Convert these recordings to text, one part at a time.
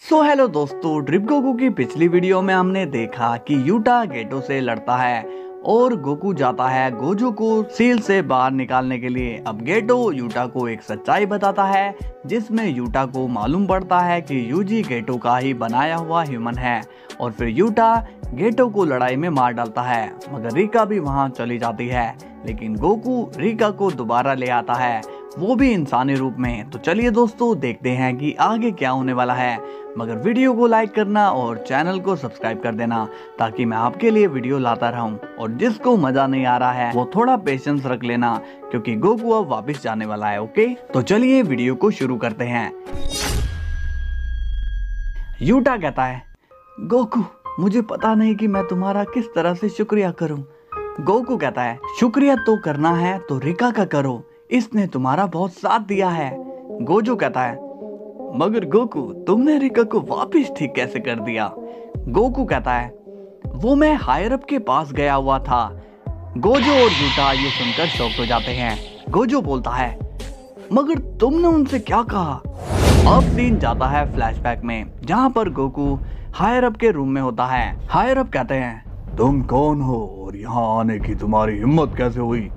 Hello दोस्तों, drip Goku की पिछली वीडियो में हमने देखा कि यूटा गेटो से लड़ता है और गोकू जाता है गोजो को सील से बाहर निकालने के लिए। अब गेटो यूटा को एक सच्चाई बताता है जिसमें यूटा को मालूम पड़ता है कि यूजी गेटो का ही बनाया हुआ ह्यूमन है और फिर यूटा गेटो को लड़ाई में मार डालता है। मगर रिका भी वहां चली जाती है, लेकिन गोकू रिका को दोबारा ले आता है, वो भी इंसानी रूप में। तो चलिए दोस्तों, देखते हैं कि आगे क्या होने वाला है। मगर वीडियो को लाइक करना और चैनल को सब्सक्राइब कर देना ताकि मैं आपके लिए वीडियो लाता रहूं। और जिसको मजा नहीं आ रहा है वो थोड़ा पेशेंस रख लेना, क्योंकि गोकू अब वापस जाने वाला है। ओके, तो चलिए वीडियो को शुरू करते हैं। यूटा कहता है, गोकू मुझे पता नहीं कि मैं तुम्हारा किस तरह से शुक्रिया करूं। गोकू कहता है, शुक्रिया तो करना है तो रिका का करो, इसने तुम्हारा बहुत साथ दिया है। गोजो कहता है, मगर गोकू तुमने रिका को वापस ठीक कैसे कर दिया। गोकू कहता है, वो मैं हायर अप के पास गया हुआ था। गोजो और यूटा ये सुनकर शॉक हो जाते हैं। गोजो बोलता है, मगर तुमने उनसे क्या कहा। अब सीन जाता है फ्लैशबैक में, जहाँ पर गोकू हायर अप के रूम में होता है। हायर अप कहते हैं, तुम कौन हो और यहाँ आने की तुम्हारी हिम्मत कैसे हुई।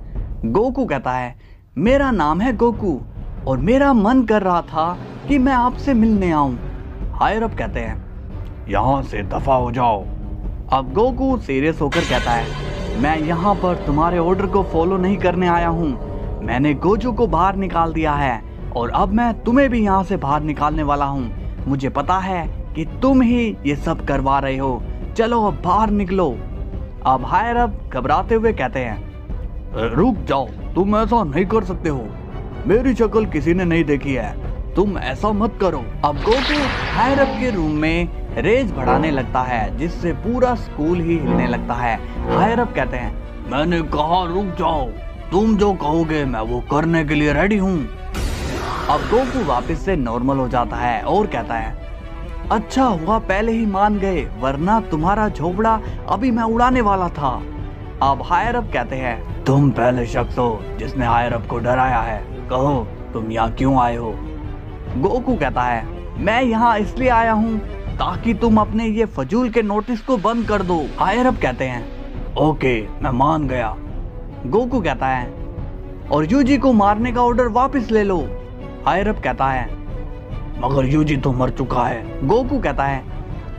गोकू कहता है, मेरा नाम है गोकू और मेरा मन कर रहा था कि मैं आपसे मिलने आऊं। हायर अप कहते हैं, यहाँ से दफा हो जाओ। अब गोकू सीरियस होकर कहता है, मैं यहाँ पर तुम्हारे ऑर्डर को फॉलो नहीं करने आया हूँ। मैंने गोजो को बाहर निकाल दिया है और अब मैं तुम्हें भी यहाँ से बाहर निकालने वाला हूँ। मुझे पता है कि तुम ही ये सब करवा रहे हो, चलो अब बाहर निकलो। अब हायर अप घबराते हुए कहते हैं, रुक जाओ, तुम ऐसा नहीं कर सकते हो, मेरी शक्ल किसी ने नहीं देखी है, तुम ऐसा मत करो। अब गोकू हायर अप के रूम में रेज बढ़ाने लगता है, जिससे पूरा स्कूल ही हिलने लगता है। हायर अप कहते हैं, मैंने कहा रुक जाओ, तुम जो कहोगे मैं वो करने के लिए रेडी हूँ। अब गोकू वापस से नॉर्मल हो जाता है और कहता है, अच्छा हुआ पहले ही मान गए, वरना तुम्हारा झोपड़ा अभी मैं उड़ाने वाला था। अब हायर अप कहते हैं, तुम पहले शख्स हो जिसने हायर अप को डराया है, कहो तुम यहाँ क्यों आए हो। गोकू कहता है, मैं यहाँ इसलिए आया हूँ ताकि तुम अपने ये फजूल के नोटिस को बंद कर दो। हायर अप कहते हैं, ओके मैं मान गया। गोकू कहता है, और यूजी को मारने का ऑर्डर वापस ले लो। हायर अप कहता है, मगर यूजी तो मर चुका है। गोकू कहता है,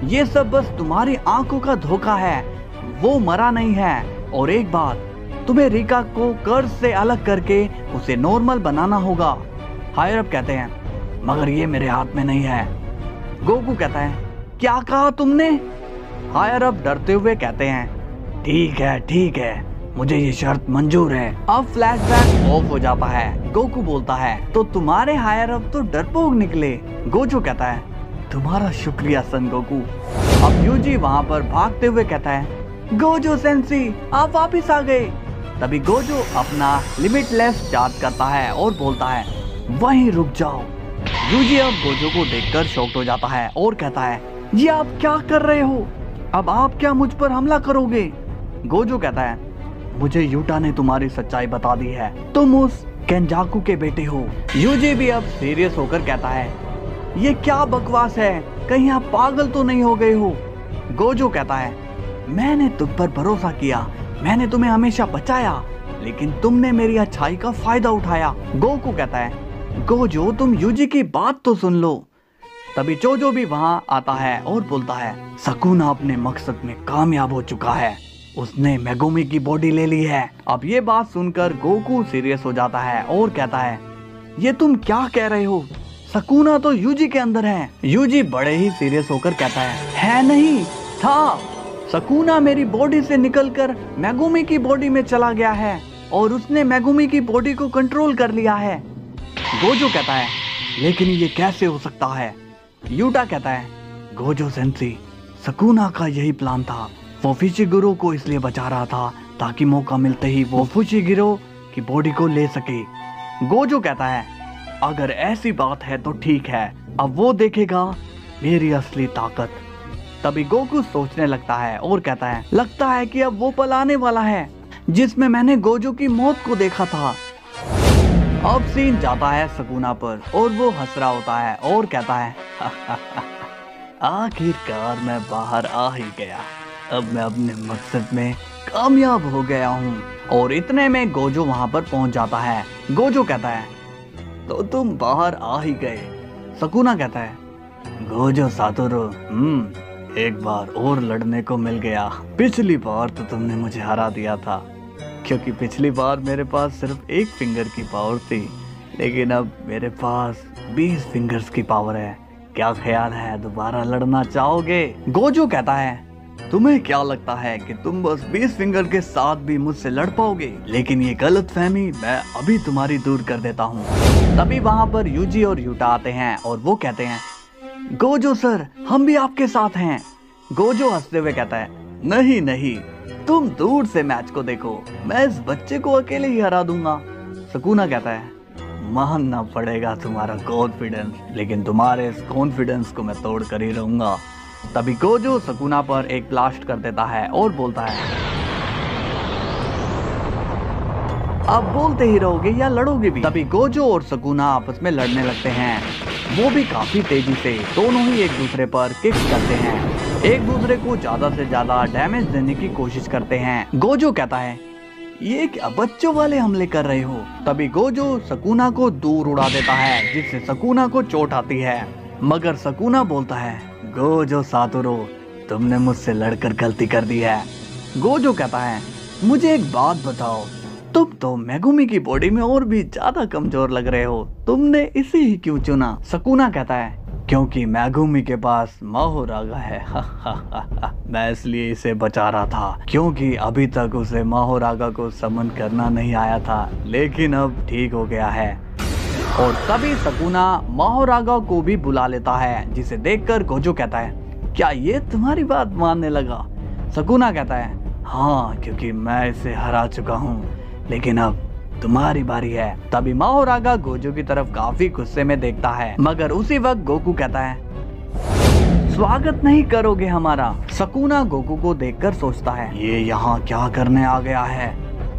ये सब बस तुम्हारी आंखों का धोखा है, वो मरा नहीं है। और एक बात, तुम्हें रिका को कर्ज से अलग करके उसे नॉर्मल बनाना होगा। हायर अप कहते हैं, मगर ये मेरे हाथ में नहीं है। गोकू कहता है, क्या कहा तुमने। हायर अप डरते हुए कहते हैं, ठीक है, मुझे ये शर्त मंजूर है। अब फ्लैशबैक ऑफ हो जाता है। गोकू बोलता है, तो तुम्हारे हायर अप तो डरपोक निकले। गोजो कहता है, तुम्हारा शुक्रिया सन गोकू। अब यूजी वहाँ पर भागते हुए कहता है, गोजो सेंसी आप वापिस आ गए। तभी गोजो अपना लिमिटलेस चार्ज करता है और बोलता है, वहीं रुक जाओ। यूजी अब गोजो को देखकर शॉक्ड हो जाता है और कहता है, ये आप क्या कर रहे हो, अब आप क्या मुझ पर हमला करोगे। गोजो कहता है, मुझे यूटा ने तुम्हारी सच्चाई बता दी है, तुम उस केंजाकू के बेटे हो। यूजी भी अब सीरियस होकर कहता है, ये क्या बकवास है, कहीं आप पागल तो नहीं हो गए हो। गोजो कहता है, मैंने तुम पर भरोसा किया, मैंने तुम्हें हमेशा बचाया, लेकिन तुमने मेरी अच्छाई का फायदा उठाया। गोकू कहता है, गोजो तुम यूजी की बात तो सुन लो। तभी चोजो भी वहां आता है और बोलता है, सकूना अपने मकसद में कामयाब हो चुका है, उसने मेगुमी की बॉडी ले ली है। अब ये बात सुनकर गोकू सीरियस हो जाता है और कहता है, ये तुम क्या कह रहे हो, सकूना तो यूजी के अंदर है। यूजी बड़े ही सीरियस होकर कहता है नहीं था, सकूना मेरी बॉडी से निकलकर मेगुमी की बॉडी में चला गया है और उसने मेगुमी की बॉडी को कंट्रोल कर लिया है। गोजो कहता है, लेकिन ये कैसे हो सकता है। यूटा कहता है, गोजो सेंसी, सकूना का यही प्लान था, वो फुशिगिरो को इसलिए बचा रहा था ताकि मौका मिलते ही वो फुशिगिरो की बॉडी को ले सके। गोजो कहता है, अगर ऐसी बात है तो ठीक है, अब वो देखेगा मेरी असली ताकत। तभी गोकू सोचने लगता है और कहता है, लगता है कि अब वो पल आने वाला है जिसमें मैंने गोजो की मौत को देखा था। अब सीन जाता है सकूना पर और वो हंस रहा होता है और कहता है आखिरकार मैं बाहर आ ही गया। अब मैं अपने मकसद में कामयाब हो गया हूँ। और इतने में गोजो वहाँ पर पहुँच जाता है। गोजो कहता है, तो तुम बाहर आ ही गए। सुकुना कहता है, गोजो सातोरू, एक बार और लड़ने को मिल गया। पिछली बार तो तुमने मुझे हरा दिया था, क्योंकि पिछली बार मेरे पास सिर्फ एक फिंगर की पावर थी, लेकिन अब मेरे पास 20 फिंगर्स की पावर है। क्या ख्याल है, दोबारा लड़ना चाहोगे? गोजो कहता है, तुम्हें क्या लगता है कि तुम बस 20 फिंगर के साथ भी मुझसे लड़ पाओगे? लेकिन ये गलतफहमी मैं अभी तुम्हारी दूर कर देता हूँ। तभी वहाँ पर यूजी और यूटा आते हैं और वो कहते हैं, गोजो सर, हम भी आपके साथ हैं। गोजो हंसते हुए कहता है, नहीं नहीं, तुम दूर से मैच को देखो, मैं इस बच्चे को अकेले ही हरा दूंगा। सुकुना कहता है, मानना पड़ेगा तुम्हारा कॉन्फिडेंस, लेकिन तुम्हारे इस कॉन्फिडेंस को मैं तोड़ कर ही रहूंगा। तभी गोजो सुकुना पर एक ब्लास्ट कर देता है और बोलता है, अब बोलते ही रहोगे या लड़ोगे भी? तभी गोजो और सुकुना आपस में लड़ने लगते हैं। वो भी काफी तेजी से, दोनों ही एक दूसरे पर किक्स करते हैं, एक दूसरे को ज्यादा से ज्यादा डैमेज देने की कोशिश करते हैं। गोजो कहता है, ये क्या बच्चों वाले हमले कर रहे हो? तभी गोजो सुकुना को दूर उड़ा देता है, जिससे सुकुना को चोट आती है। मगर सुकुना बोलता है, गोजो सातोरू, तुमने मुझसे लड़कर गलती कर दी है। गोजो कहता है, मुझे एक बात बताओ, तुम तो मेगुमी की बॉडी में और भी ज्यादा कमजोर लग रहे हो, तुमने इसे ही क्यों चुना? सुकुना कहता है, क्योंकि मेगुमी के पास माहोरागा है। मैं इसलिए इसे बचा रहा था, क्योंकि अभी तक उसे माहोरागा को समन करना नहीं आया था, लेकिन अब ठीक हो गया है। और तभी सुकुना माहोरागा को भी बुला लेता है, जिसे देखकर गोजो कहता है, क्या ये तुम्हारी बात मानने लगा? सुकुना कहता है, हाँ, क्योंकि मैं इसे हरा चुका हूँ, लेकिन अब तुम्हारी बारी है। तभी माहोरागा गोजो की तरफ काफी गुस्से में देखता है, मगर उसी वक्त गोकू कहता है, स्वागत नहीं करोगे हमारा? सुकुना गोकू को देखकर सोचता है, ये यहाँ क्या करने आ गया है?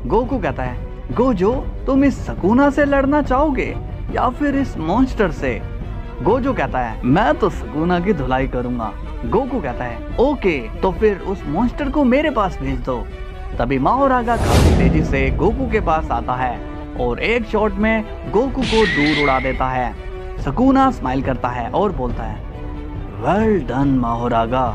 गोकू कहता है, गोजो, तुम इस सुकुना से लड़ना चाहोगे या फिर इस मॉन्स्टर से? गोजो कहता है, मैं तो सुकुना की धुलाई करूंगा। गोकू कहता है, ओके, तो फिर उस मॉन्स्टर को मेरे पास भेज दो। तभी माहोरागा काफी तेजी से गोकू के पास आता है और एक शॉट में गोकू को दूर उड़ा देता है। सुकुना स्माइल करता है और बोलता है, वेल डन माहोरागा।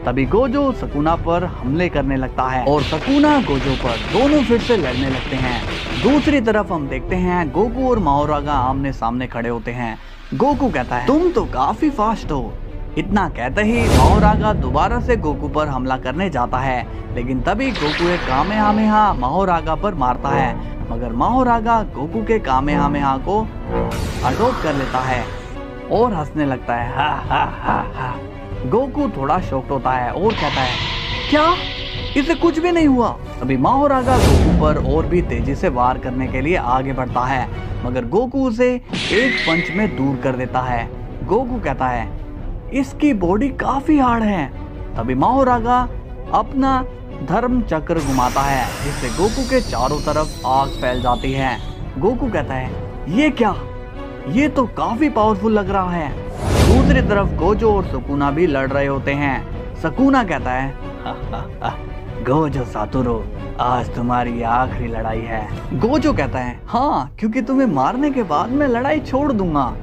तभी गोजो सुकुना पर हमले करने लगता है और सुकुना गोजो पर, दोनों फिर से लड़ने लगते हैं। दूसरी तरफ हम देखते हैं गोकू और माहोरागा आमने सामने खड़े होते हैं। गोकू कहता है, तुम तो काफी फास्ट हो। इतना कहते ही माहोरागा दोबारा से गोकू पर हमला करने जाता है, लेकिन तभी गोकू एक कामेहामेहा माहोरागा पर मारता है, मगर माहोरागा गोकू के कामेहामेहा को अडॉप्ट कर लेता है और हंसने लगता है, हा हा हा हा। गोकू थोड़ा शॉक्ड होता है और कहता है, क्या इसे कुछ भी नहीं हुआ? अभी माहोरागा गोकू पर और भी तेजी से वार करने के लिए आगे बढ़ता है, मगर गोकू उसे एक पंच में दूर कर देता है। गोकू कहता है, इसकी बॉडी काफी हार्ड है। तभी माहोरागा अपना धर्म चक्र घुमाता है, जिससे गोकू के चारों तरफ आग फैल जाती है। गोकू कहता है, ये क्या, ये तो काफी पावरफुल लग रहा है। दूसरी तरफ गोजो और सुकुना भी लड़ रहे होते हैं। सुकुना कहता है, गोजो सातोरू, आज तुम्हारी आखिरी लड़ाई है। गोजो कहता है, हाँ, क्योंकि तुम्हें मारने के बाद मैं लड़ाई छोड़ दूंगा।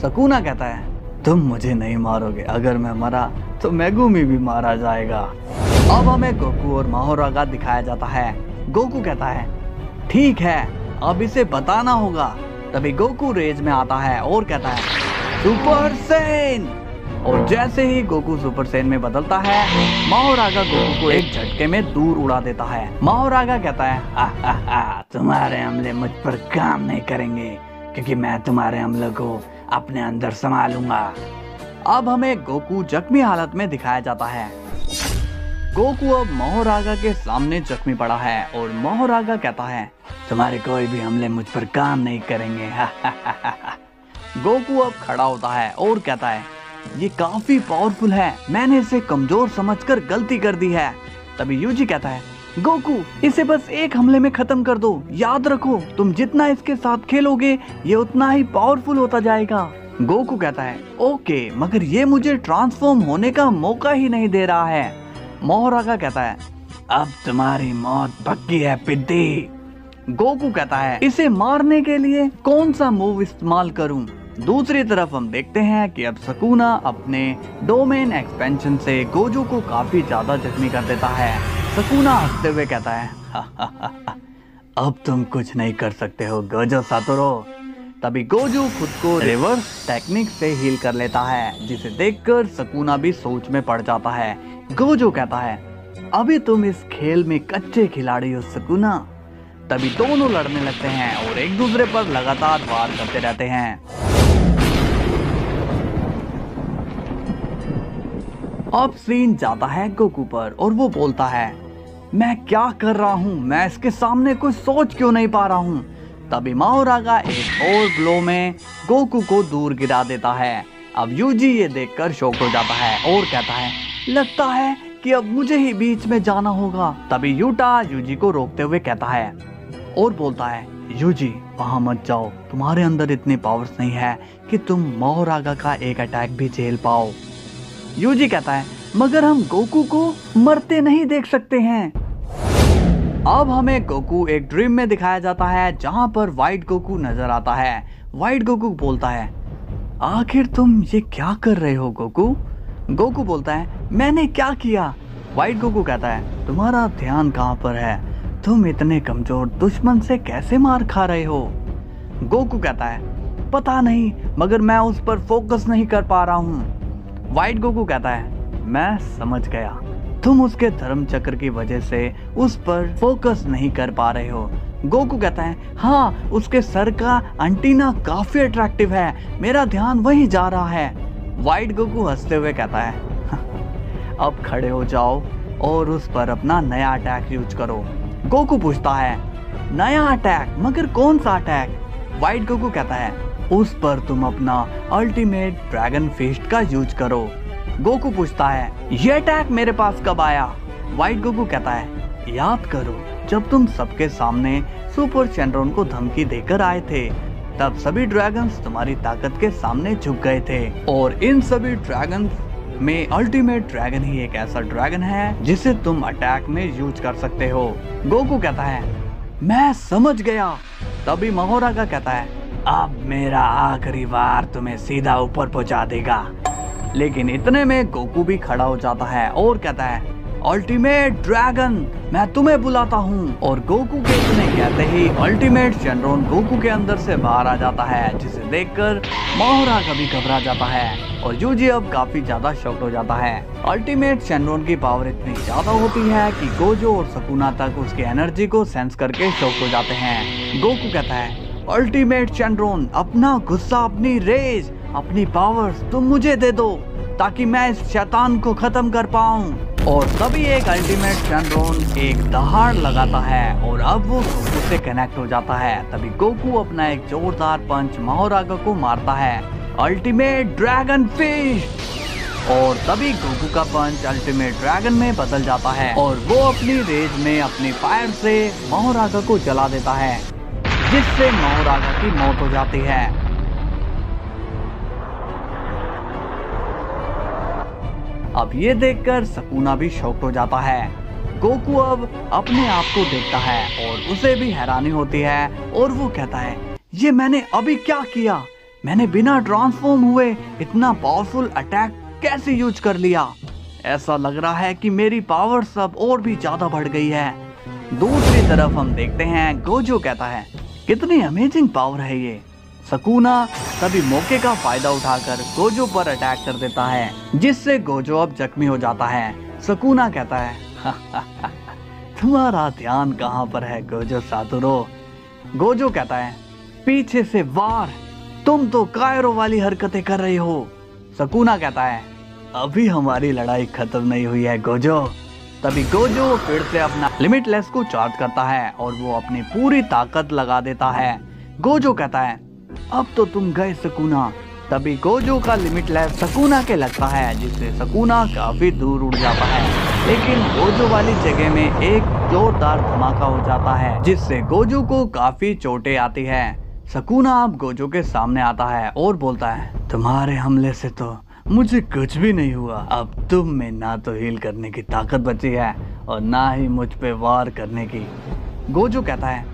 सुकुना कहता है, तुम मुझे नहीं मारोगे, अगर मैं मरा तो मेगुमी भी मारा जाएगा। अब हमें गोकू और माहोरागा दिखाया जाता है। गोकू कहता है, ठीक है, अब इसे बताना होगा। तभी गोकू रेज में आता है और कहता है, सुपर सैन। और जैसे ही गोकू सुपर सैन में बदलता है, माहोरागा गोकू को एक झटके में दूर उड़ा देता है। माहोरागा कहता है, तुम्हारे हमले मुझ पर काम नहीं करेंगे, क्योंकि मैं तुम्हारे हमले को अपने अंदर संभालूंगा। अब हमें गोकू जख्मी हालत में दिखाया जाता है। गोकू अब माहोरागा के सामने जख्मी पड़ा है और माहोरागा कहता है, तुम्हारे कोई भी हमले मुझ पर काम नहीं करेंगे। गोकू अब खड़ा होता है और कहता है, ये काफी पावरफुल है, मैंने इसे कमजोर समझकर गलती कर दी है। तभी यूजी कहता है, गोकू, इसे बस एक हमले में खत्म कर दो। याद रखो, तुम जितना इसके साथ खेलोगे ये उतना ही पावरफुल होता जाएगा। गोकू कहता है ओके, मगर ये मुझे ट्रांसफॉर्म होने का मौका ही नहीं दे रहा है। मोहरागा कहता है अब तुम्हारी मौत पक्की है पिद्दी। गोकू कहता है इसे मारने के लिए कौन सा मूव इस्तेमाल करूं। दूसरी तरफ हम देखते हैं कि अब सुकुना अपने डोमेन एक्सपेंशन से गोजो को काफी ज्यादा जख्मी कर देता है। सुकुना हंसते हुए कहता है अब तुम कुछ नहीं कर सकते हो गोजो सातोरो। तभी गोजो खुद को रिवर्स टेक्निक से हील कर लेता है, जिसे देखकर सुकुना भी सोच में पड़ जाता है। गोजो कहता है अभी तुम इस खेल में कच्चे खिलाड़ी हो सुकुना। तभी दोनों लड़ने लगते हैं और एक दूसरे पर लगातार वार करते रहते हैं। अब सीन जाता है गोकू पर और वो बोलता है मैं क्या कर रहा हूँ, मैं इसके सामने कुछ सोच क्यों नहीं पा रहा हूँ। तभी मोहरागा एक और ब्लो में गोकू को दूर गिरा देता है। अब यूजी ये देखकर शॉक हो जाता है और कहता है लगता है कि अब मुझे ही बीच में जाना होगा। तभी यूटा यूजी को रोकते हुए कहता है और बोलता है यूजी वहां मत जाओ, तुम्हारे अंदर इतनी पावर्स नहीं है कि तुम मोहरागा का एक अटैक भी झेल पाओ। यूजी कहता है मगर हम गोकू को मरते नहीं देख सकते हैं। अब हमें गोकू एक ड्रीम में दिखाया जाता है जहां पर व्हाइट गोकू नजर आता है। व्हाइट गोकू बोलता है आखिर तुम ये क्या कर रहे हो गोकू। गोकू बोलता है मैंने क्या किया। व्हाइट गोकू कहता है तुम्हारा ध्यान कहाँ पर है, तुम इतने कमजोर दुश्मन से कैसे मार खा रहे हो। गोकू कहता है पता नहीं, मगर मैं उस पर फोकस नहीं कर पा रहा हूँ। व्हाइट गोकू कहता है मैं समझ गया, तुम उसके धर्म चक्र की वजह से उस पर फोकस नहीं कर पा रहे हो। गोकू कहता है हाँ, उसके सर का एंटीना काफी अट्रैक्टिव है, मेरा ध्यान वहीं जा रहा है। व्हाइट गोकू हंसते हुए कहता है अब खड़े हो जाओ और उस पर अपना नया अटैक यूज करो। गोकू पूछता है नया अटैक, मगर कौन सा अटैक। व्हाइट गोकू कहता है उस पर तुम अपना अल्टीमेट ड्रैगन फिस्ट का यूज करो। गोकू पूछता है ये अटैक मेरे पास कब आया। व्हाइट गोकू कहता है याद करो जब तुम सबके सामने सुपर शेनरॉन को धमकी देकर आए थे, तब सभी ड्रैगन्स तुम्हारी ताकत के सामने झुक गए थे, और इन सभी ड्रैगन्स में अल्टीमेट ड्रैगन ही एक ऐसा ड्रैगन है जिसे तुम अटैक में यूज कर सकते हो। गोकू कहता है मैं समझ गया। तभी मोहरागा कहता है अब मेरा आखिरी वार तुम्हें सीधा ऊपर पहुंचा देगा। लेकिन इतने में गोकू भी खड़ा हो जाता है और कहता है अल्टीमेट ड्रैगन मैं तुम्हें बुलाता हूँ। और गोकू के इतने कहते ही अल्टीमेट शेनरॉन गोकू के अंदर से बाहर आ जाता है, जिसे देखकर मोहरागा भी घबरा जाता है और यूजी अब काफी ज्यादा शॉक्ड हो जाता है। अल्टीमेट शेनरॉन की पावर इतनी ज्यादा होती है कि गोजो और सुकुना तक उसकी एनर्जी को सेंस करके शॉक्ड हो जाते हैं। गोकू कहता है अल्टीमेट शेनरॉन अपना गुस्सा, अपनी रेज, अपनी पावर्स तुम मुझे दे दो ताकि मैं इस शैतान को खत्म कर पाऊं। और तभी एक अल्टीमेट शेनरॉन एक दहाड़ लगाता है और अब वो गोकू से कनेक्ट हो जाता है। तभी गोकू अपना एक जोरदार पंच मोहरागा को मारता है, अल्टीमेट ड्रैगन फिश। और तभी गोकू का पंच अल्टीमेट ड्रैगन में बदल जाता है और वो अपनी रेज में अपनी फायर से मोहरागा को जला देता है, जिससे मोहरागा की मौत हो जाती है। अब ये देखकर सुकुना भी शॉक्ड हो जाता है। गोकू अब अपने आप को देखता है और उसे भी हैरानी होती है और वो कहता है ये मैंने अभी क्या किया, मैंने बिना ट्रांसफॉर्म हुए इतना पावरफुल अटैक कैसे यूज कर लिया। ऐसा लग रहा है कि मेरी पावर सब और भी ज्यादा बढ़ गई है। दूसरी तरफ हम देखते हैं गोजो कहता है कितनी अमेजिंग पावर है ये। सुकुना तभी मौके का फायदा उठाकर गोजो पर अटैक कर देता है, जिससे गोजो अब जख्मी हो जाता है। सुकुना कहता है तुम्हारा ध्यान कहाँ पर है गोजो सातोरो। गोजो कहता है पीछे से वार, तुम तो कायरो वाली हरकतें कर रही हो। सुकुना कहता है अभी हमारी लड़ाई खत्म नहीं हुई है गोजो। तभी गोजो फिर से अपना लिमिटलेस को चार्ज करता है और वो अपनी पूरी ताकत लगा देता है। गोजो कहता है अब तो तुम गए सुकुना। तभी गोजो का लिमिटलेस सुकुना के लगता है, जिससे सुकुना काफी दूर उड़ जाता है, लेकिन गोजो वाली जगह में एक जोरदार धमाका हो जाता है, जिससे गोजो को काफी चोटें आती है। सकूना अब गोजो के सामने आता है और बोलता है, तुम्हारे हमले से तो मुझे कुछ भी नहीं हुआ। अब तुम में ना तो हील करने की ताकत बची है और ना ही मुझ पे वार करने की। गोजो कहता है,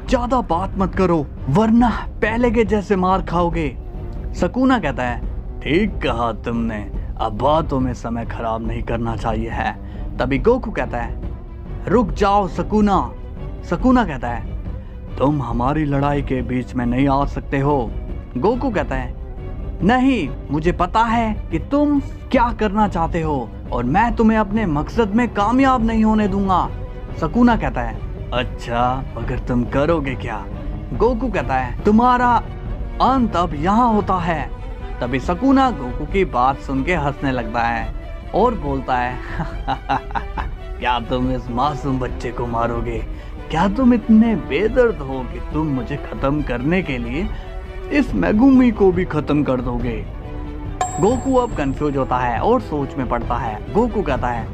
ज्यादा बात मत करो वरना पहले के जैसे मार खाओगे। सकूना कहता है, ठीक कहा तुमने, अब बातों में समय खराब नहीं करना चाहिए है। तभी गोकू कहता है, रुक जाओ सकूना। सकूना कहता है, तुम हमारी लड़ाई के बीच में नहीं आ सकते हो। गोकू कहता है, नहीं, मुझे पता है कि तुम क्या करना चाहते हो और मैं तुम्हें अपने मकसद में कामयाब नहीं होने दूंगा। सकूना कहता है, अच्छा, मगर तुम करोगे क्या? गोकू कहता है, तुम्हारा अंत अब यहाँ होता है। तभी सकूना गोकू की बात सुन के हंसने लगता है और बोलता है, क्या तुम इस मासूम बच्चे को मारोगे? क्या तुम इतने बेदर्द हो कि तुम मुझे खत्म करने के लिए इस मेगुमी को भी खत्म कर दोगे? गोकू अब कंफ्यूज होता है और सोच में पड़ता है। गोकू कहता है,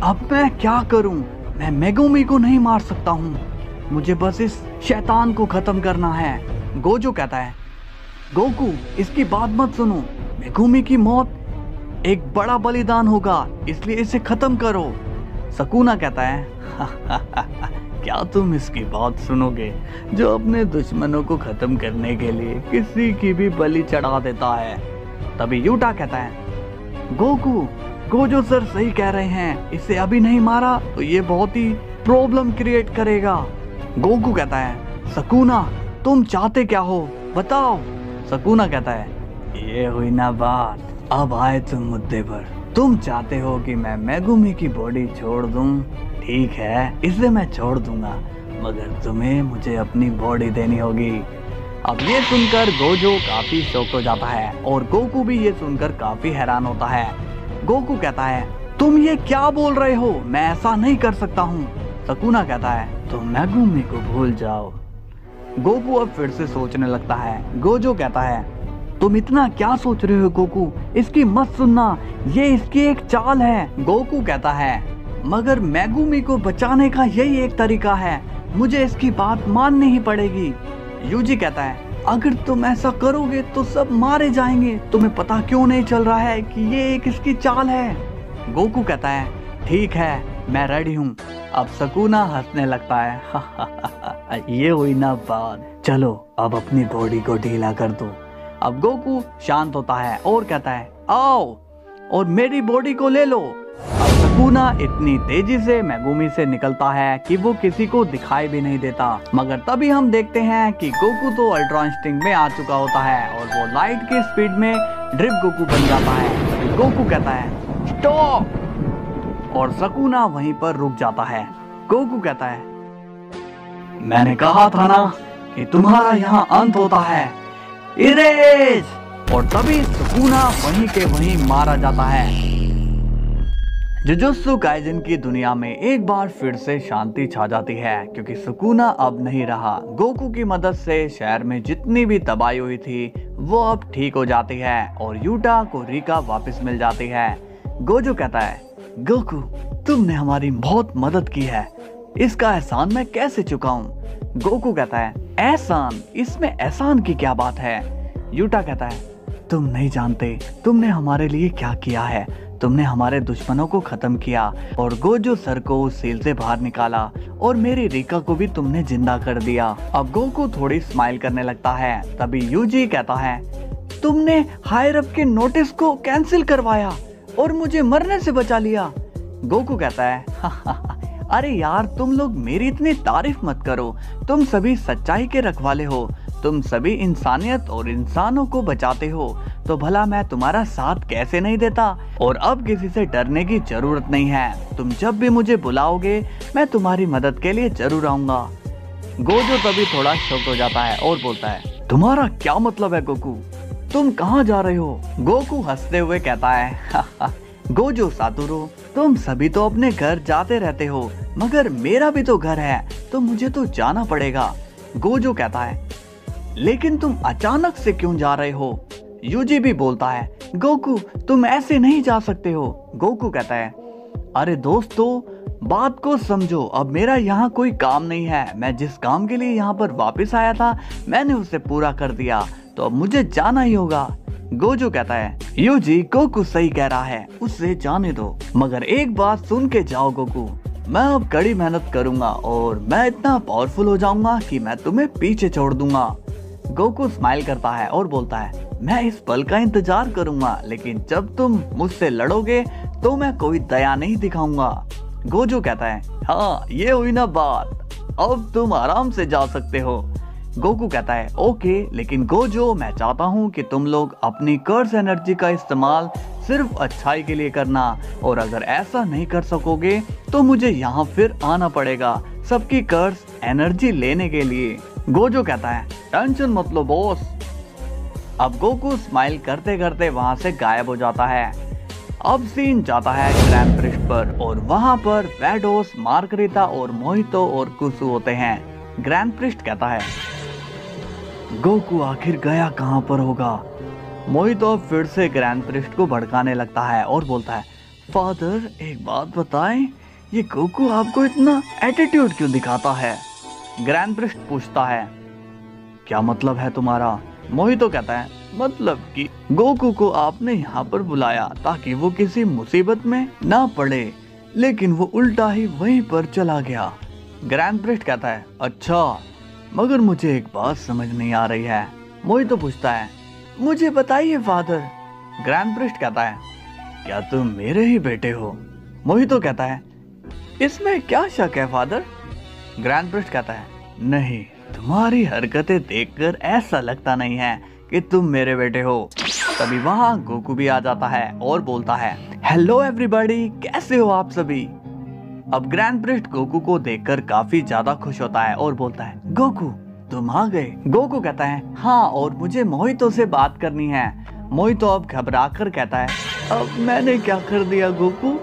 अब मैं क्या करूं? मैं मेगुमी को नहीं मार सकता हूं, मुझे बस इस शैतान को खत्म करना है। गोजो कहता है, गोकू इसकी बात मत सुनो, मेगुमी की मौत एक बड़ा बलिदान होगा, इसलिए इसे खत्म करो। सकूना कहता है, क्या तुम इसकी बात सुनोगे जो अपने दुश्मनों को खत्म करने के लिए किसी की भी बलि चढ़ा देता है? तभी यूटा कहता है, गोकू, गोजो सर सही कह रहे हैं, इसे अभी नहीं मारा तो ये बहुत ही प्रॉब्लम क्रिएट करेगा। गोकू कहता है, सकूना तुम चाहते क्या हो बताओ। सकूना कहता है, ये हुई ना बात, अब आए तुम मुद्दे पर। तुम चाहते हो कि मैं मेगुमी की बॉडी छोड़ दूं? ठीक है, इसे मैं छोड़ दूंगा, मगर तुम्हें मुझे अपनी बॉडी देनी होगी। अब ये सुनकर गोजो काफी शॉक हो जाता है और गोकू भी ये सुनकर काफी हैरान होता है। गोकू कहता है, तुम ये क्या बोल रहे हो? मैं ऐसा नहीं कर सकता हूँ। सकूना कहता है, तुम मेगुमी को भूल जाओ। गोकू अब फिर से सोचने लगता है। गोजो कहता है, तुम इतना क्या सोच रहे हो गोकू? इसकी मत सुनना, ये इसकी एक चाल है। गोकू कहता है, मगर मेगुमी को बचाने का यही एक तरीका है, मुझे इसकी बात माननी ही पड़ेगी। यूजी कहता है, अगर तुम ऐसा करोगे तो सब मारे जाएंगे, तुम्हें पता क्यों नहीं चल रहा है कि ये एक इसकी चाल है? गोकू कहता है, ठीक है, मैं रेडी हूँ। अब सकूना हंसने लगता है, ये हुई ना बात, चलो अब अपनी बॉडी को ढीला कर दो। अब गोकू शांत होता है और कहता है, आओ और मेरी बॉडी को ले लो। अब सकूना इतनी तेजी से मेगुमी से निकलता है कि वो किसी को दिखाई भी नहीं देता। मगर तभी हम देखते हैं कि गोकू तो अल्ट्रा इंस्टिंक्ट में आ चुका होता है और वो लाइट की स्पीड में ड्रिप गोकू बन जाता है। गोकू कहता है, स्टॉप, और सकूना वहीं पर रुक जाता है। गोकू कहता है, मैंने कहा था ना कि तुम्हारा यहाँ अंत होता है, इरेज। और तभी सकूना वहीं के वहीं मारा जाता है। जुजुत्सु काइजन की दुनिया में एक बार फिर से शांति छा जाती है क्योंकि सुकुना अब नहीं रहा। गोकू की मदद से शहर में जितनी भी तबाही हुई थी वो अब ठीक हो जाती है और यूटा को रिका वापस मिल जाती है। गोजो कहता है, गोकू तुमने हमारी बहुत मदद की है, इसका एहसान मैं कैसे चुकाऊं? गोकू कहता है, एहसान? इसमें एहसान की क्या बात है? यूटा कहता है, तुम नहीं जानते तुमने हमारे लिए क्या किया है। तुमने हमारे दुश्मनों को खत्म किया और गोजो सर को उस सील से बाहर निकाला और मेरी रिका को भी तुमने जिंदा कर दिया। अब गोकू थोड़ी स्माइल करने लगता है। तभी यूजी कहता है, तुमने हायर अप के नोटिस को कैंसिल करवाया और मुझे मरने से बचा लिया। गोकू कहता है, अरे यार तुम लोग मेरी इतनी तारीफ मत करो, तुम सभी सच्चाई के रखवाले हो, तुम सभी इंसानियत और इंसानों को बचाते हो, तो भला मैं तुम्हारा साथ कैसे नहीं देता। और अब किसी से डरने की जरूरत नहीं है, तुम जब भी मुझे बुलाओगे मैं तुम्हारी मदद के लिए जरूर आऊंगा। गोजो तभी थोड़ा शॉक हो जाता है और बोलता है, तुम्हारा क्या मतलब है गोकू, तुम कहाँ जा रहे हो? गोकू हंसते हुए कहता है, गोजो सातोरू तुम सभी तो अपने घर जाते रहते हो, मगर मेरा भी तो घर है, तो मुझे तो जाना पड़ेगा। गोजो कहता है, लेकिन तुम अचानक से क्यों जा रहे हो? यूजी भी बोलता है, गोकू तुम ऐसे नहीं जा सकते हो। गोकू कहता है, अरे दोस्तों बात को समझो, अब मेरा यहाँ कोई काम नहीं है। मैं जिस काम के लिए यहाँ पर वापस आया था मैंने उसे पूरा कर दिया, तो अब मुझे जाना ही होगा। गोजो कहता है यूजी गोकू सही कह रहा है, उसे जाने दो। मगर एक बात सुन के जाओ गोकू, मैं अब कड़ी मेहनत करूंगा और मैं इतना पावरफुल हो जाऊंगा कि मैं तुम्हें पीछे छोड़ दूंगा। गोकू स्माइल करता है और बोलता है मैं इस पल का इंतजार करूंगा, लेकिन जब तुम मुझसे लड़ोगे तो मैं कोई दया नहीं दिखाऊंगा। गोजो कहता है हाँ ये हुई ना बात, अब तुम आराम से जा सकते हो। गोकू कहता है ओके, लेकिन गोजो मैं चाहता हूँ कि तुम लोग अपनी कर्स एनर्जी का इस्तेमाल सिर्फ अच्छाई के लिए करना, और अगर ऐसा नहीं कर सकोगे तो मुझे यहाँ फिर आना पड़ेगा सबकी कर्स एनर्जी लेने के लिए। गोजो कहता है टेंशन मत लो बॉस। अब गोकू स्माइल करते करते वहां से गायब हो जाता है। अब सीन जाता है ग्रैंड प्रिस्ट पर, और वहां पर वैडोस, मार्गरीता और मोहितो और कुसु होते हैं। ग्रैंड प्रिस्ट कहता है गोकू आखिर गया कहां पर होगा। मोहितो फिर से ग्रैंड प्रिस्ट को भड़काने लगता है और बोलता है फादर एक बात बताएं, ये गोकू आपको इतना एटीट्यूड क्यों दिखाता है। ग्रैंड प्रिस्ट पूछता है क्या मतलब है तुम्हारा। मोहितो कहता है मतलब कि गोकू को आपने यहाँ पर बुलाया ताकि वो किसी मुसीबत में ना पड़े, लेकिन वो उल्टा ही वहीं पर चला गया। ग्रैंड प्रिस्ट कहता है अच्छा, मगर मुझे एक बात समझ नहीं आ रही है। मोहितो पूछता है मुझे बताइए फादर। ग्रैंड प्रिस्ट कहता है क्या तुम मेरे ही बेटे हो। मोहितो कहता है इसमें क्या शक है फादर। ग्रैंड प्रिस्ट कहता है नहीं, तुम्हारी हरकतें देखकर ऐसा लगता नहीं है कि तुम मेरे बेटे हो। तभी वहाँ गोकू भी आ जाता है और बोलता है हेलो एवरीबॉडी, कैसे हो आप सभी। अब ग्रैंड प्रिस्ट गोकू को देखकर काफी ज्यादा खुश होता है और बोलता है गोकू तुम आ गए। गोकू कहता है हाँ, और मुझे मोहितो से बात करनी है। मोहितो अब घबराकर कहता है अब मैंने क्या कर दिया गोकू।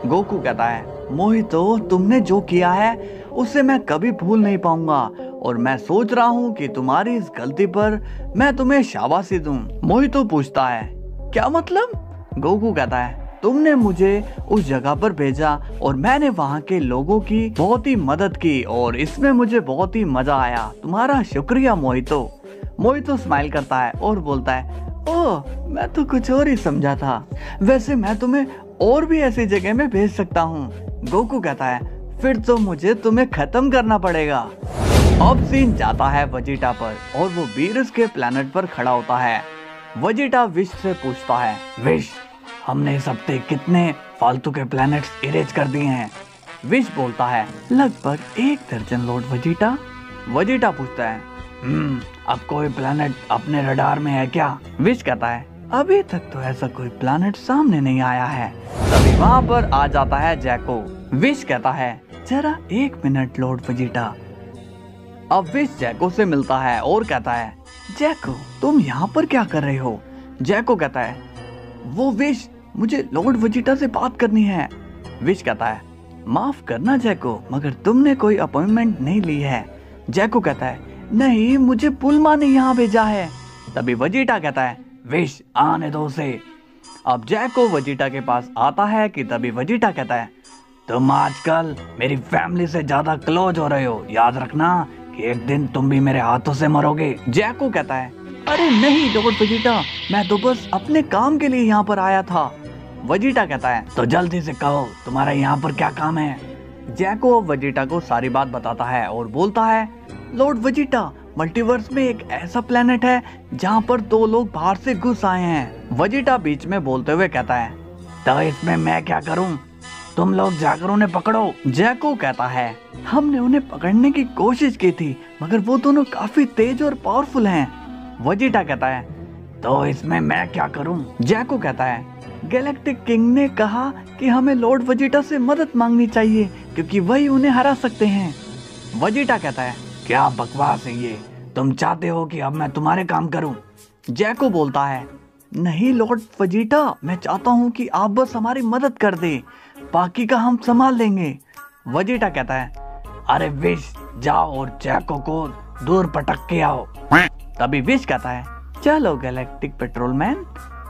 गोकू कहता है मोहितो तुमने जो किया है उसे मैं कभी भूल नहीं पाऊंगा, और मैं सोच रहा हूँ कि तुम्हारी इस गलती पर मैं तुम्हें शाबाशी दूं। मोहितो पूछता है क्या मतलब। गोकू कहता है तुमने मुझे उस जगह पर भेजा और मैंने वहाँ के लोगों की बहुत ही मदद की, और इसमें मुझे बहुत ही मजा आया। तुम्हारा शुक्रिया मोहितो। मोहितो स्माइल करता है और बोलता है ओह मैं तो कुछ और ही समझा था, वैसे मैं तुम्हें और भी ऐसी जगह में भेज सकता हूँ। गोकू कहता है फिर तो मुझे तुम्हें खत्म करना पड़ेगा। अब सीन जाता है वजीटा पर, और वो वीरस के प्लेनेट पर खड़ा होता है। वजीटा विश से पूछता है विश हमने इस हफ्ते कितने फालतू के प्लैनेट्स इरेज कर दिए हैं। विश बोलता है लगभग 1 दर्जन लॉर्ड वजीटा। वजीटा पूछता है अब कोई प्लैनेट अपने रडार में है क्या। विश कहता है अभी तक तो ऐसा कोई प्लैनेट सामने नहीं आया है। तभी वहाँ पर आ जाता है जैको। विश कहता है जरा 1 मिनट लॉर्ड वजीटा। अब विश जैको से मिलता है और कहता है जैको तुम यहाँ पर क्या कर रहे हो। जैको कहता है वो विश मुझे लॉर्ड वजीटा से बात करनी है। विश कहता है माफ करना जैको, मगर तुमने कोई अपॉइंटमेंट नहीं ली है। जैको कहता है नहीं, मुझे पुलमा ने यहाँ भेजा है। तभी वजीटा कहता है विश आने दो उसे। अब जैको वजीटा के पास आता है कि तभी वजीटा कहता है तुम आजकल मेरी फैमिली से ज्यादा क्लोज हो रहे हो, याद रखना कि एक दिन तुम भी मेरे हाथों से मरोगे। जैको कहता है अरे नहीं लॉर्ड वजीटा, मैं तो बस अपने काम के लिए यहाँ पर आया था। वजीटा कहता है तो जल्दी से कहो तुम्हारा यहाँ पर क्या काम है। जैको अब वजीटा को सारी बात बताता है और बोलता है लॉर्ड वजीटा मल्टीवर्स में एक ऐसा प्लेनेट है जहाँ पर 2 लोग बाहर से घुस आए हैं। वजीटा बीच में बोलते हुए कहता है तो इसमें मैं क्या करूँ, तुम लोग जाकर उन्हें पकड़ो। जैको कहता है हमने उन्हें पकड़ने की कोशिश की थी, मगर वो दोनों काफी तेज और पावरफुल हैं। वजीटा कहता है तो इसमें मैं क्या करूं। जैको कहता है गैलेक्टिक किंग ने कहा कि हमें लॉर्ड वजीटा से मदद मांगनी चाहिए क्योंकि वही उन्हें हरा सकते हैं। वजीटा कहता है क्या बकवास है ये, तुम चाहते हो कि अब मैं तुम्हारे काम करूं। जैको बोलता है नहीं लॉर्ड वजीटा, मैं चाहता हूं कि आप बस हमारी मदद कर दे, बाकी का हम संभाल लेंगे। वजीटा कहता है अरे विश जाओ और जैको को दूर पटक के आओ। तभी विश कहता है चलो गैलेक्टिक पेट्रोलमैन,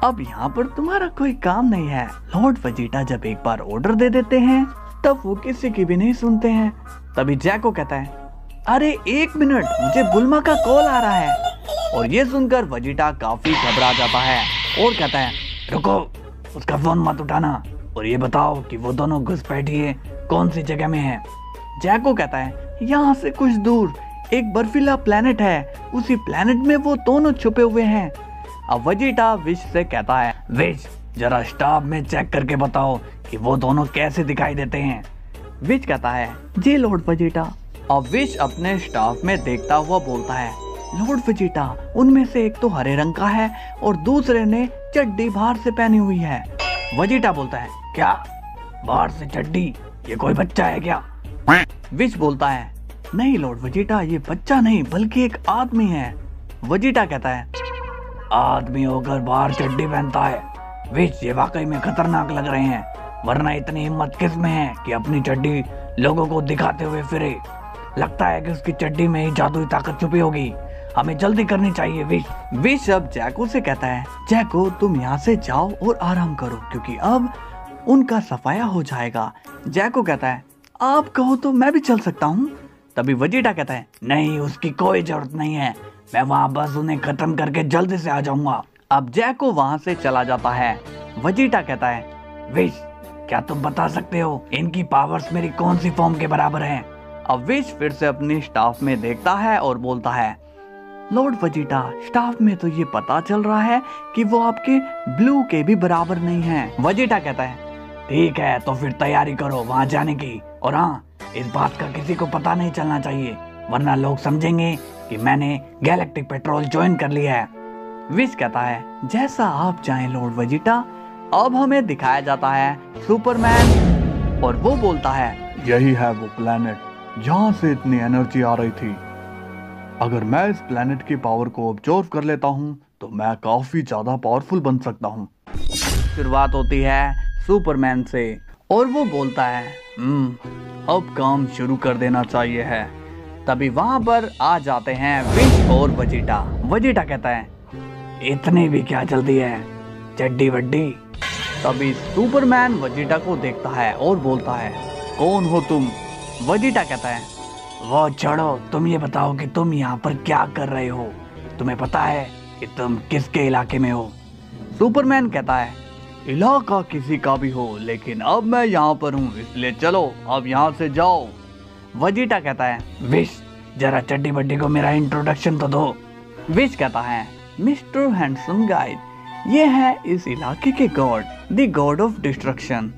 अब यहाँ पर तुम्हारा कोई काम नहीं है। लॉर्ड वजीटा जब एक बार ऑर्डर दे देते हैं तब वो किसी की भी नहीं सुनते हैं। तभी जैको कहता है, अरे 1 मिनट, मुझे बुल्मा का कॉल आ रहा है। और ये सुनकर वेजिटा काफी घबरा जाता है और कहता है, रुको, उसका फोन मत उठाना और ये बताओ कि वो दोनों घुसपैठिए कौन सी जगह में है। जैको कहता है, यहाँ से कुछ दूर एक बर्फीला प्लेनेट है, उसी प्लेनेट में वो दोनों छुपे हुए हैं। अब वेजिटा विश से कहता है, विश जरा स्टाफ में चेक करके बताओ कि वो दोनों कैसे दिखाई देते हैं। विश कहता है, जी लॉर्ड वेजिटा। अब विश अपने स्टाफ में देखता हुआ बोलता है, लॉर्ड वेजिटा, उनमें से एक तो हरे रंग का है और दूसरे ने चड्डी बाहर से पहनी हुई है। वेजिटा बोलता है, क्या बाहर से चड्डी? ये कोई बच्चा है क्या? विश बोलता है, नहीं लॉर्ड वेजिटा, ये बच्चा नहीं बल्कि एक आदमी है। वेजिटा कहता है, आदमी होकर बाहर चड्डी पहनता है? विश, ये वाकई में खतरनाक लग रहे हैं, वरना इतनी हिम्मत किस में है कि अपनी चड्डी लोगों को दिखाते हुए फिरे। लगता है कि उसकी चड्डी में ही जादुई ताकत छुपी होगी, हमें जल्दी करनी चाहिए। विश अब जैको से कहता है, जैको तुम यहाँ से जाओ और आराम करो क्योंकि अब उनका सफाया हो जाएगा। जैको कहता है, आप कहो तो मैं भी चल सकता हूँ। तभी वेजिटा कहता है, नहीं, उसकी कोई जरूरत नहीं है, मैं वहाँ बस उन्हें खत्म करके जल्दी से आ जाऊंगा। अब जैको वहाँ से चला जाता है। वेजिटा कहता है, विश, क्या तुम बता सकते हो इनकी पावर्स मेरी कौन सी फॉर्म के बराबर हैं? अब विश फिर से अपनी स्टाफ में देखता है और बोलता है, लॉर्ड वेजिटा, स्टाफ में तो ये पता चल रहा है कि वो आपके ब्लू के भी बराबर नहीं है। वेजिटा कहता है, ठीक है, तो फिर तैयारी करो वहाँ जाने की, और हाँ, इस बात का किसी को पता नहीं चलना चाहिए, वरना लोग समझेंगे कि मैंने गैलेक्टिक पेट्रोल ज्वाइन कर लिया है। विश कहता है, जैसा आप चाहें लॉर्ड वेजिटा। अब हमें दिखाया जाता है सुपरमैन और वो बोलता है, यही है वो प्लेनेट जहाँ से इतनी एनर्जी आ रही थी। अगर मैं इस प्लेनेट की पावर को ऑब्जर्व कर लेता हूँ तो मैं काफी ज्यादा पावरफुल बन सकता हूँ। शुरुआत होती है सुपरमैन से और वो बोलता है, अब काम शुरू कर देना चाहिए है। तभी वहां पर आ जाते हैं विश और वेजिटा। वेजिटा कहता है, इतनी भी क्या जल्दी है, चड्डी वड्डी। तभी सुपरमैन वेजिटा को देखता है और बोलता है, कौन हो तुम? वेजिटा कहता है, वो छोड़ो, तुम ये बताओ कि तुम यहाँ पर क्या कर रहे हो, तुम्हें पता है कि तुम किसके इलाके में हो? सुपरमैन कहता है, इलाका किसी का भी हो, लेकिन अब मैं यहाँ पर हूँ, इसलिए चलो अब यहाँ से जाओ। वेजिटा कहता है, विश, जरा चड्डी बड्डी को मेरा इंट्रोडक्शन तो दो। विश कहता है, मिस्टर हैंडसम गाइड, ये है इस इलाके के God, the God of destruction,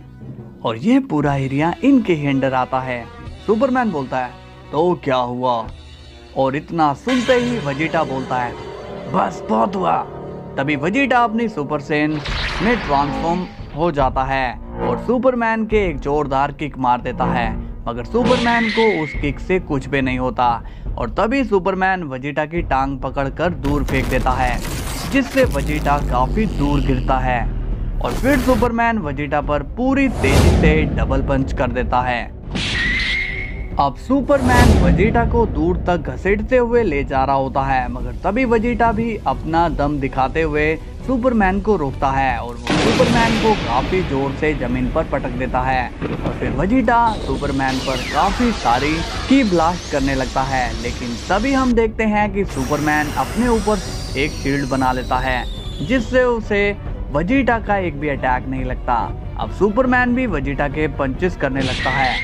और ये पूरा एरिया इनके ही अंडर आता है। सुपरमैन बोलता है, तो क्या हुआ? और इतना सुनते ही वेजिटा बोलता है, बस बहुत हुआ। तभी वेजिटा अपनी सुपर सेन में ट्रांसफॉर्म हो जाता है और सुपरमैन के एक जोरदार किक मार देता है, मगर सुपरमैन को उस किक से कुछ भी नहीं होता। और तभी सुपरमैन वेजिटा की टांग पकड़कर दूर फेंक देता है, जिससे वेजिटा काफी दूर गिरता है। और फिर सुपरमैन वेजिटा पर पूरी तेजी से डबल पंच कर देता है। अब सुपरमैन वेजिटा को दूर तक घसीटते हुए ले जा रहा होता है, मगर तभी वेजिटा भी अपना दम दिखाते हुए सुपरमैन को रोकता है और वो सुपरमैन को काफी जोर से जमीन पर पटक देता है। और फिर वेजिटा सुपरमैन पर काफी सारी की ब्लास्ट करने लगता है, लेकिन तभी हम देखते हैं कि सुपरमैन अपने ऊपर एक शील्ड बना लेता है, जिससे उसे वेजिटा का एक भी अटैक नहीं लगता। अब सुपरमैन भी वेजिटा के पंचेस करने लगता है,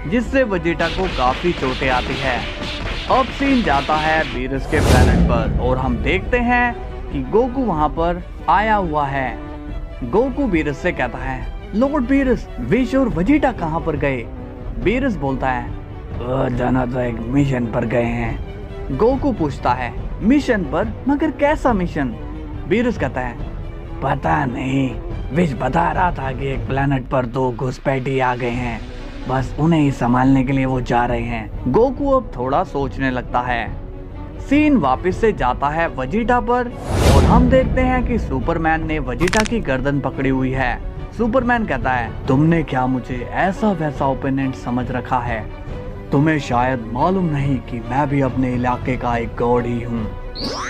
जिससे वेजिटा को काफी चोटें आती है। अब सीन जाता है बीरस के प्लेनेट पर और हम देखते हैं कि गोकू वहां पर आया हुआ है। गोकू बीरस से कहता है, लॉर्ड बीरस, विश और वेजिटा कहां पर गए? बीरस बोलता है, वो जाना तो एक मिशन पर गए हैं। गोकू पूछता है, मिशन पर? मगर कैसा मिशन? बीरस कहता है, पता नहीं, विश बता रहा था कि एक प्लेनेट पर 2 घुसपैठी आ गए हैं, बस उन्हें ही संभालने के लिए वो जा रहे हैं। गोकू अब थोड़ा सोचने लगता है। सीन वापस से जाता है वेजिटा पर और हम देखते हैं कि सुपरमैन ने वेजिटा की गर्दन पकड़ी हुई है। सुपरमैन कहता है, तुमने क्या मुझे ऐसा वैसा ओपोनेंट समझ रखा है? तुम्हें शायद मालूम नहीं कि मैं भी अपने इलाके का एक गॉड ही हूँ।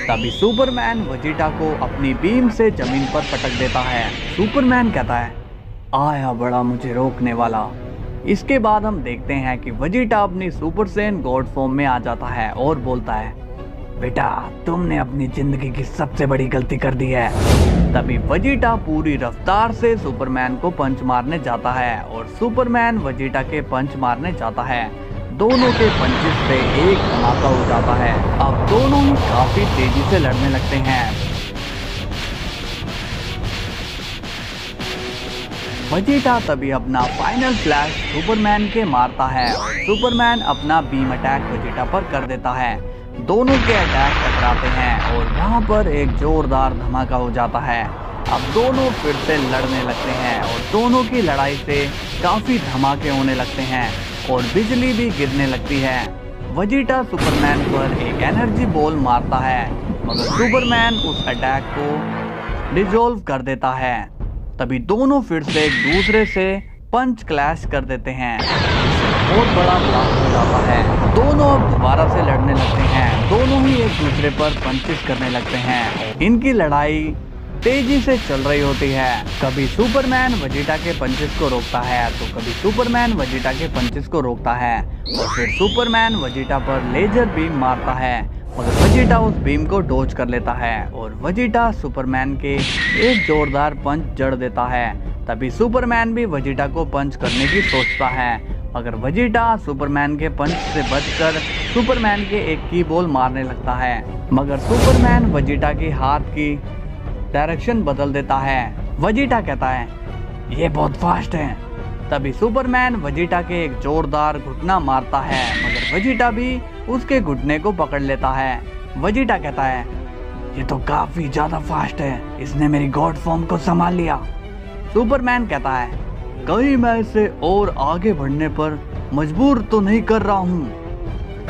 तभी सुपरमैन वेजिटा को अपनी बीम से जमीन पर पटक देता है। सुपरमैन कहता है, आया बड़ा मुझे रोकने वाला, इसके बाद हम देखते हैं कि वेजिटा अपनी सुपर सैयन गॉड फॉर्म में आ जाता है और बोलता है, बेटा तुमने अपनी जिंदगी की सबसे बड़ी गलती कर दी है। तभी वेजिटा पूरी रफ्तार से सुपरमैन को पंच मारने जाता है और सुपरमैन वेजिटा के पंच मारने जाता है। दोनों के पंचेस से एक धमाका हो जाता है। अब दोनों ही काफी तेजी से लड़ने लगते हैं। वेजिटा तभी अपना फाइनल फ्लैश सुपरमैन के मारता है और सुपरमैन अपना बीम अटैक वेजिटा पर कर देता है। दोनों के अटैक टकराते हैं और वहां पर एक जोरदार धमाका हो जाता है। अब दोनों फिर से लड़ने लगते हैं और दोनों की लड़ाई से काफी धमाके होने लगते हैं और बिजली भी गिरने लगती है। वेजिटा सुपरमैन पर एक एनर्जी बॉल मारता है, मगर सुपरमैन उस अटैक को डिसॉल्व कर देता है। तभी दोनों फिर से एक दूसरे से पंच क्लैश कर देते हैं। बहुत बड़ा ब्लास्ट हो जाता है। दोनों अब दोबारा से लड़ने लगते हैं। दोनों ही एक दूसरे पर पंचेस करने लगते हैं। इनकी लड़ाई तेजी से चल रही होती है। कभी सुपरमैन वेजिटा के पंचेस को रोकता है तो कभी सुपरमैन वेजिटा के पंचेस को रोकता है और फिर सुपरमैन वेजिटा पर लेजर बीम मारता है, मगर वेजिटा उस बीम को डॉज कर लेता है और वेजिटा सुपरमैन के एक जोरदार पंच जड़ देता है। तभी सुपरमैन भी वेजिटा को पंच करने की सोचता है, मगर वेजिटा सुपरमैन के पंच से बचकर सुपरमैन के एक की बॉल मारने लगता है, मगर सुपरमैन वेजिटा के हाथ की डायरेक्शन बदल देता है। वेजिटा कहता है, ये बहुत फास्ट है। तभी सुपरमैन वेजिटा के एक जोरदार घुटना मारता है, मगर वेजिटा भी उसके घुटने को पकड़ लेता है। वेजिटा कहता है, ये तो काफी ज्यादा फास्ट है, इसने मेरी गॉड फॉर्म को संभाल लिया। सुपरमैन कहता है, कहीं मैं इसे और आगे बढ़ने पर मजबूर तो नहीं कर रहा हूँ।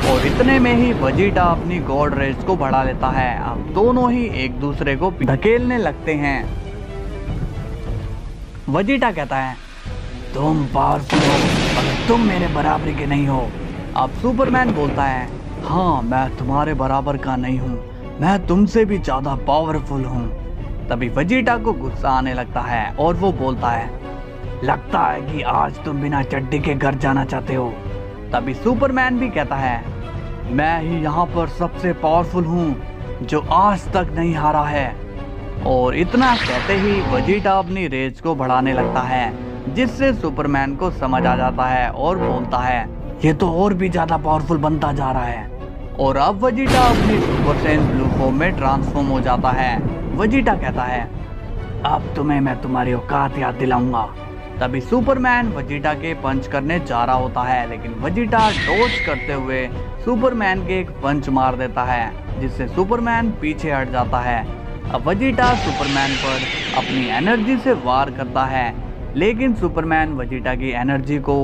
और इतने में ही वेजिटा अपनी गॉड रेज को बढ़ा लेता है। अब दोनों ही एक दूसरे को धकेलने लगते हैं। वेजिटा कहता है, तुम पावरफुल हो मगर तुम मेरे बराबरी के नहीं हो। अब सुपरमैन बोलता है, हाँ मैं तुम्हारे बराबर का नहीं हूँ, मैं तुमसे भी ज्यादा पावरफुल हूँ। तभी वेजिटा को गुस्सा आने लगता है और वो बोलता है, लगता है कि आज तुम बिना चड्डी के घर जाना चाहते हो। तभी सुपरमैन भी कहता है, मैं ही यहाँ पर सबसे पावरफुल हूँ जो आज तक नहीं हारा है। और इतना कहते ही वेजिटा अपनी रेज को बढ़ाने लगता है, जिससे सुपरमैन को समझ आ जाता है और बोलता है, ये तो और भी ज्यादा पावरफुल बनता जा रहा है। और अब वेजिटा अपनी सुपर सैयन ब्लू फॉर्म में ट्रांसफॉर्म हो जाता है। वेजिटा कहता है, अब तुम्हें मैं तुम्हारी औकात याद दिलाऊंगा। तभी सुपरमैन वेजिटा के पंच करने जा रहा होता है, लेकिन वेजिटा डॉज करते हुए सुपरमैन के एक पंच मार देता है, जिससे सुपरमैन पीछे हट जाता है। अब वेजिटा सुपरमैन पर अपनी एनर्जी से वार करता है, लेकिन सुपरमैन वेजिटा की एनर्जी को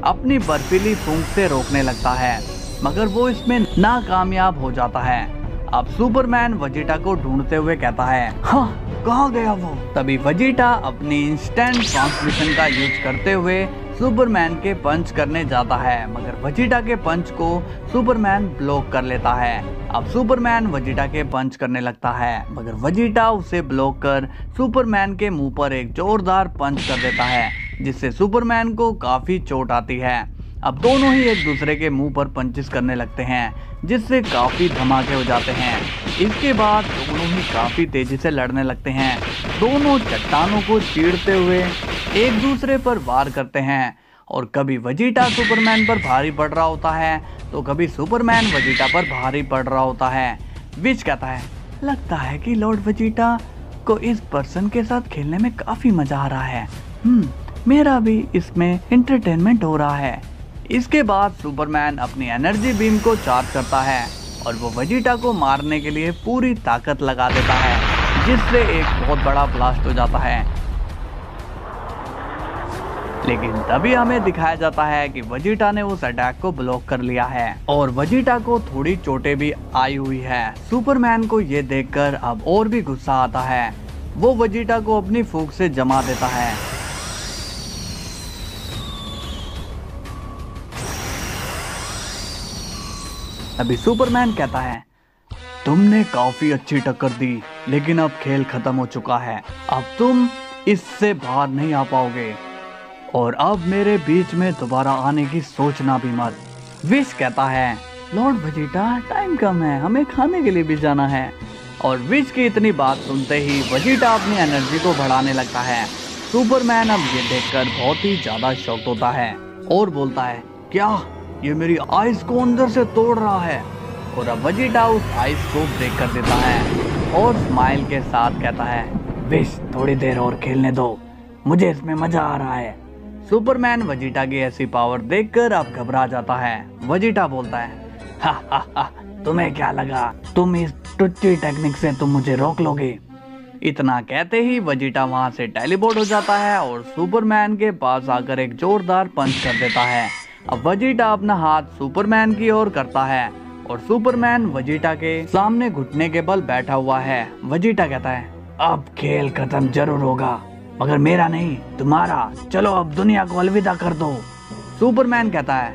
अपनी बर्फीली फूंक से रोकने लगता है, मगर वो इसमें नाकामयाब हो जाता है। अब सुपरमैन वेजिटा को ढूंढते हुए कहता है, हाँ कहाँ गया वो। तभी वेजिटा अपनी इंस्टेंट ट्रांसमिशन का यूज करते हुए सुपरमैन के पंच करने जाता है, मगर वेजिटा के पंच को सुपरमैन ब्लॉक कर लेता है। अब सुपरमैन वेजिटा के पंच करने लगता है, मगर वेजिटा उसे ब्लॉक कर सुपरमैन के मुंह पर एक जोरदार पंच कर देता है, जिससे सुपरमैन को काफी चोट आती है। अब दोनों ही एक दूसरे के मुंह पर पंचेस करने लगते हैं, जिससे काफी धमाके हो जाते हैं। इसके बाद दोनों ही काफी तेजी से लड़ने लगते हैं। दोनों चट्टानों को चीरते हुए एक दूसरे पर वार करते हैं और कभी वेजिटा सुपरमैन पर भारी पड़ रहा होता है तो कभी सुपरमैन वेजिटा पर भारी पड़ रहा होता है। विच कहता है, लगता है कि लॉर्ड वेजिटा को इस पर्सन के साथ खेलने में काफी मजा आ रहा है। मेरा भी इसमें एंटरटेनमेंट हो रहा है। इसके बाद सुपरमैन अपनी एनर्जी बीम को चार्ज करता है और वो वेजिटा को मारने के लिए पूरी ताकत लगा देता है, जिससे एक बहुत बड़ा ब्लास्ट हो जाता है। लेकिन तभी हमें दिखाया जाता है कि वेजिटा ने उस अटैक को ब्लॉक कर लिया है और वेजिटा को थोड़ी चोटें भी आई हुई है। सुपरमैन को ये देखकर अब और भी गुस्सा आता है। वो वेजिटा को अपनी फूंक से जमा देता है। अभी सुपरमैन कहता है, तुमने काफी अच्छी टक्कर दी, लेकिन अब खेल खत्म हो चुका है। अब तुम इससे बाहर नहीं आ पाओगे। और अब मेरे बीच में दोबारा आने की सोचना भी मत। विश कहता है, लॉर्ड वेजिटा टाइम कम है, हमें खाने के लिए भी जाना है। और विश की इतनी बात सुनते ही वेजिटा अपनी एनर्जी को बढ़ाने लगता है। सुपरमैन अब ये देखकर बहुत ही ज्यादा शॉक्ड होता है और बोलता है, क्या ये मेरी आइस को अंदर से तोड़ रहा है? और अब वेजिटा उस आइस को ब्रेक कर देता है और स्माइल के साथ कहता है, विश थोड़ी देर और खेलने दो, मुझे इसमें मजा आ रहा है। सुपरमैन वेजिटा की ऐसी पावर देखकर अब घबरा जाता है। वेजिटा बोलता है, हा, तुम्हें क्या लगा तुम इस टुच्ची टेक्निक से तुम मुझे रोक लोगे? इतना कहते ही वेजिटा वहां से टेलीपोर्ट हो जाता है और सुपरमैन के पास आकर एक जोरदार पंच कर देता है। अब वेजिटा अपना हाथ सुपरमैन की ओर करता है और सुपरमैन वेजिटा के सामने घुटने के बल बैठा हुआ है। वेजिटा कहता है, अब खेल खत्म जरूर होगा, मगर मेरा नहीं, तुम्हारा। चलो अब दुनिया को अलविदा कर दो। सुपरमैन कहता है,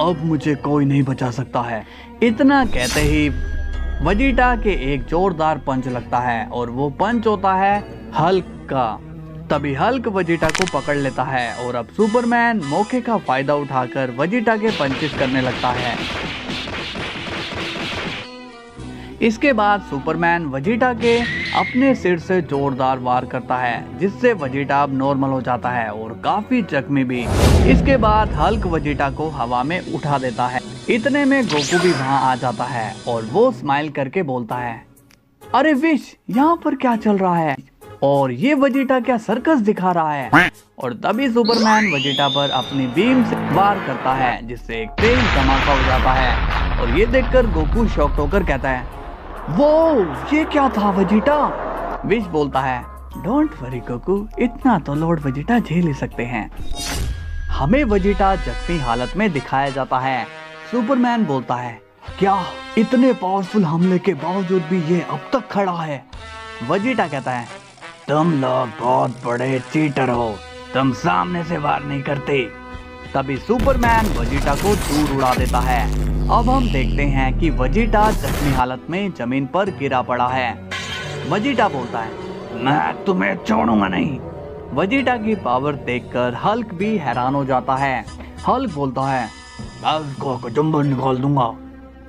अब मुझे कोई नहीं बचा सकता है। इतना कहते ही वेजिटा के एक जोरदार पंच लगता है और वो पंच होता है हल्क का। तभी हल्क वेजिटा को पकड़ लेता है और अब सुपरमैन मौके का फायदा उठाकर वेजिटा के पंचेस करने लगता है। इसके बाद सुपरमैन वेजिटा के अपने सिर से जोरदार वार करता है, जिससे वेजिटा अब नॉर्मल हो जाता है और काफी जख्मी भी। इसके बाद हल्क वेजिटा को हवा में उठा देता है। इतने में गोकू भी वहां आ जाता है और वो स्माइल करके बोलता है, अरे विश, यहाँ पर क्या चल रहा है? और ये वेजिटा क्या सर्कस दिखा रहा है? और तभी सुपरमैन वेजिटा पर अपनी बीम से वार करता है, जिससे एक तेज धमाका हो जाता है। और ये देखकर गोकू शॉक्ड होकर कहता है, वो ये क्या था वेजिटा? विश बोलता है, डोंट वरी गोकू, इतना तो लॉर्ड वेजिटा झेल ही सकते हैं। हमें वेजिटा जख्मी हालत में दिखाया जाता है। सुपरमैन बोलता है, क्या इतने पावरफुल हमले के बावजूद भी ये अब तक खड़ा है? वेजिटा कहता है, तुम लोग बहुत बड़े चीटर हो, तुम सामने से वार नहीं करते। तभी सुपरमैन वेजिटा को दूर उड़ा देता है। अब हम देखते हैं कि वेजिटा जख्मी हालत में जमीन पर गिरा पड़ा है। वेजिटा बोलता है, मैं तुम्हें छोड़ूंगा नहीं। वेजिटा की पावर देखकर हल्क भी हैरान हो जाता है। हल्क बोलता है, मैं उसको कचुम्बर निकाल दूंगा।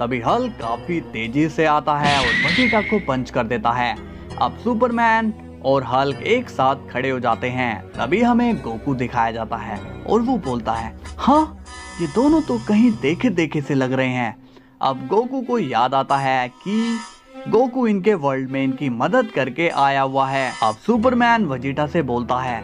तभी हल्क काफी तेजी से आता है और वेजिटा को पंच कर देता है। अब सुपरमैन और हल्क एक साथ खड़े हो जाते हैं। तभी हमें गोकू दिखाया जाता है और वो बोलता है, हाँ, ये दोनों तो कहीं देखे देखे से लग रहे हैं। अब गोकू को याद आता है कि गोकू इनके वर्ल्ड में इनकी मदद करके आया हुआ है। अब सुपरमैन वेजिटा से बोलता है,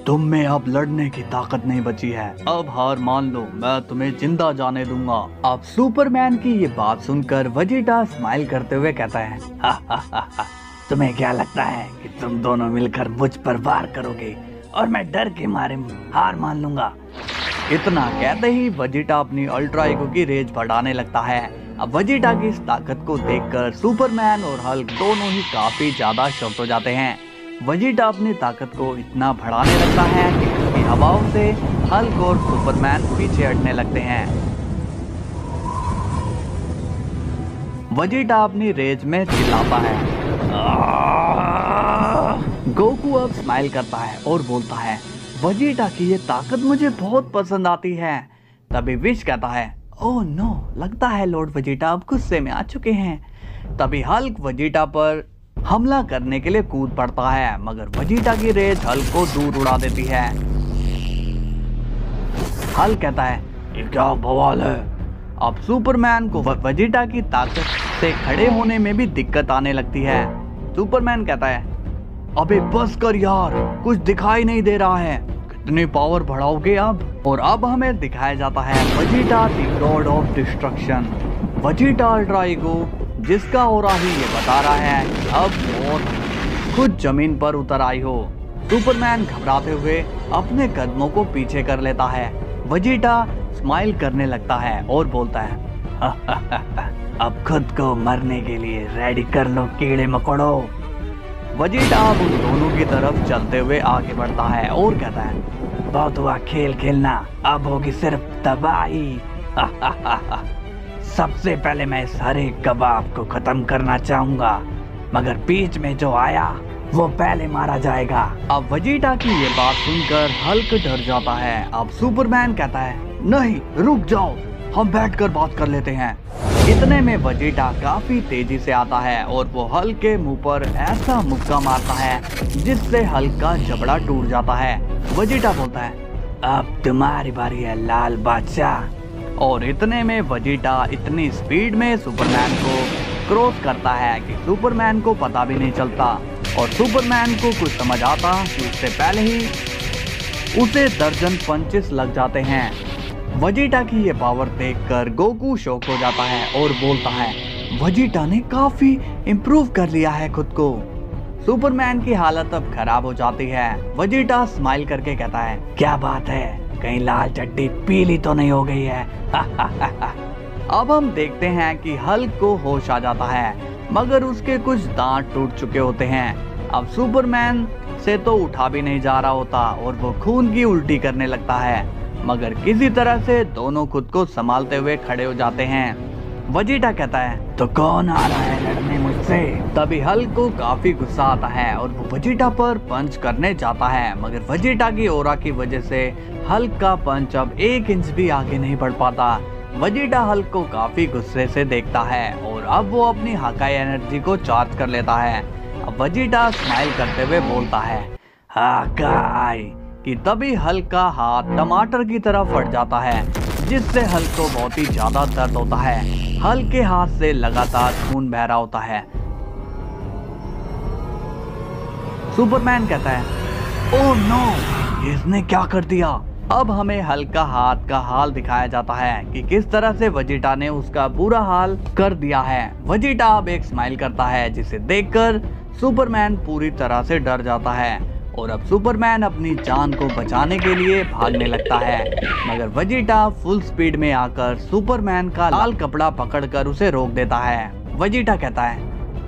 तुम में अब लड़ने की ताकत नहीं बची है, अब हार मान लो, मैं तुम्हें जिंदा जाने दूंगा। अब सुपरमैन की ये बात सुनकर वेजिटा स्माइल करते हुए कहता है, हा, तुम्हें क्या लगता है कि तुम दोनों मिलकर मुझ पर वार करोगे और मैं डर के मारे हार मान लूंगा? इतना कहते ही वेजिटा अपनी अल्ट्रा ईगो की रेंज बढ़ाने लगता है। अब वेजिटा की इस ताकत को देखकर सुपरमैन और हल्क दोनों ही काफी ज्यादा शॉक्ड हो जाते हैं। वेजिटा अपनी ताकत को इतना बढ़ाने लगता है कि उसकी हवाओं से हल्क और सुपरमैन पीछे हटने लगते हैं। वेजिटा अपनी रेंज में चिल्लाता है। गोकू अब स्माइल करता है और बोलता है, वेजिटा की ये ताकत मुझे बहुत पसंद आती है। तभी विश कहता है, ओह नो, लगता है लॉर्ड वेजिटा अब गुस्से में आ चुके हैं। तभी हल्क वेजिटा पर हमला करने के लिए कूद पड़ता है, मगर वेजिटा की रेंज हल्क को दूर उड़ा देती है। हल्क कहता है, ये क्या बवाल है? अब सुपरमैन को वेजिटा की ताकत से खड़े होने में भी दिक्कत आने लगती है। सुपरमैन कहता है, अबे बस कर यार, कुछ दिखाई नहीं दे रहा है, कितनी पावर बढ़ाओगे अब? और अब हमें दिखाया जाता है Vegeta the God of destruction. Vegeta ultra ego जिसका ऑरा ही ये बता रहा है कि अब मौत खुद जमीन पर उतर आई हो। सुपरमैन घबराते हुए अपने कदमों को पीछे कर लेता है। वेजिटा स्माइल करने लगता है और बोलता है, अब खुद को मरने के लिए रेडी कर लो कीड़े मकोड़ो। वेजिटा अब उन दोनों की तरफ चलते हुए आगे बढ़ता है और कहता है, बहुत हुआ खेल खेलना, अब होगी सिर्फ तबाही। सबसे पहले मैं इस हरे कबाब को खत्म करना चाहूंगा, मगर बीच में जो आया वो पहले मारा जाएगा। अब वेजिटा की ये बात सुनकर हल्क डर जाता है। अब सुपरमैन कहता है, नहीं रुक जाओ, हम बैठकर बात कर लेते हैं। इतने में वेजिटा काफी तेजी से आता है और वो हल्क के मुंह पर ऐसा मुक्का मारता है जिससे हल्क का जबड़ा टूट जाता है। वेजिटा बोलता है, अब तुम्हारी बारी है लाल बादशाह। और इतने में वेजिटा इतनी स्पीड में सुपरमैन को क्रॉस करता है कि सुपरमैन को पता भी नहीं चलता और सुपरमैन को कुछ समझ आता कि उससे पहले ही उसे दर्जन पंचेस लग जाते हैं। वेजिटा की ये पावर देखकर गोकू शॉक हो जाता है और बोलता है, वेजिटा ने काफी इम्प्रूव कर लिया है खुद को। सुपरमैन की हालत अब खराब हो जाती है। वेजिटा स्माइल करके कहता है, क्या बात है, कहीं लाल चड्डी पीली तो नहीं हो गई है। अब हम देखते हैं कि हल्क को होश आ जाता है मगर उसके कुछ दांत टूट चुके होते हैं। अब सुपरमैन से तो उठा भी नहीं जा रहा होता और वो खून की उल्टी करने लगता है मगर किसी तरह से दोनों खुद को संभालते हुए खड़े हो जाते हैं। वेजिटा कहता है, तो कौन आ रहा है लड़ने मुझसे? तभी हल्क को काफी गुस्सा आता है और वो वेजिटा पर पंच करने जाता है मगर वेजिटा की ऑरा की वजह से हल्क का पंच अब 1 इंच भी आगे नहीं बढ़ पाता। वेजिटा हल्क को काफी गुस्से से देखता है और अब वो अपनी हाकाई एनर्जी को चार्ज कर लेता है। अब वेजिटा स्माइल करते हुए बोलता है, हाकाई, कि तभी हल्क का हाथ टमाटर की तरह फट जाता है जिससे हल्क को बहुत ही ज्यादा दर्द होता है। हल्क के हाथ से लगातार खून बह रहा होता है। सुपरमैन कहता है, ओह नो, इसने क्या कर दिया? अब हमें हल्क का हाथ का हाल दिखाया जाता है कि किस तरह से वेजिटा ने उसका बुरा हाल कर दिया है। वेजिटा अब एक स्माइल करता है जिसे देखकर सुपरमैन पूरी तरह से डर जाता है और अब सुपरमैन अपनी जान को बचाने के लिए भागने लगता है मगर वेजिटा फुल स्पीड में आकर सुपरमैन का लाल कपड़ा पकड़कर उसे रोक देता है। वेजिटा कहता है,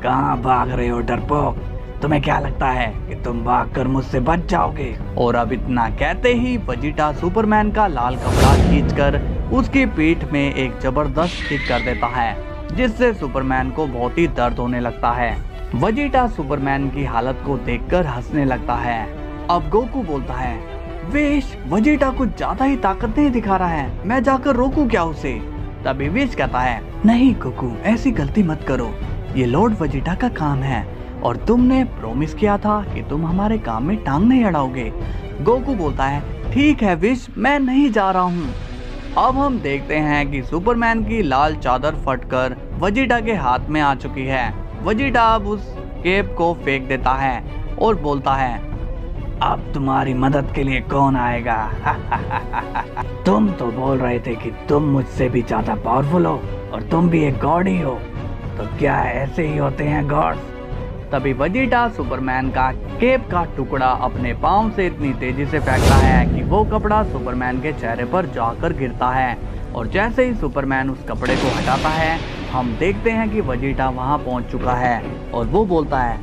कहाँ भाग रहे हो डरपोक? तुम्हें क्या लगता है कि तुम भागकर मुझसे बच जाओगे? और अब इतना कहते ही वेजिटा सुपरमैन का लाल कपड़ा खींचकर उसकी पीठ में एक जबरदस्त किक कर देता है जिससे सुपरमैन को बहुत ही दर्द होने लगता है। वेजिटा सुपरमैन की हालत को देखकर हंसने लगता है। अब गोकू बोलता है, विश, वेजिटा कुछ ज्यादा ही ताकत नहीं दिखा रहा है, मैं जाकर रोकूं क्या उसे? तभी विश कहता है, नहीं गोकू, ऐसी गलती मत करो, ये लॉर्ड वेजिटा का काम है और तुमने प्रॉमिस किया था कि तुम हमारे काम में टांग नहीं अड़ाओगे। गोकू बोलता है, ठीक है विश, मैं नहीं जा रहा हूँ। अब हम देखते हैं कि सुपरमैन की लाल चादर फटकर वेजिटा के हाथ में आ चुकी है। वेजिटा अब उस केप को फेंक देता है और बोलता है, अब तुम्हारी मदद के लिए कौन आएगा? तुम तो बोल रहे थे कि तुम मुझसे भी ज्यादा पावरफुल हो और तुम भी एक गॉड ही हो, तो क्या ऐसे ही होते हैं गॉड्स? तभी वेजिटा सुपरमैन का केप का टुकड़ा अपने पाँव से इतनी तेजी से फेंकता है कि वो कपड़ा सुपरमैन के चेहरे पर जाकर गिरता है और जैसे ही सुपरमैन उस कपड़े को हटाता है हम देखते हैं कि वेजिटा वहां पहुंच चुका है और वो बोलता है,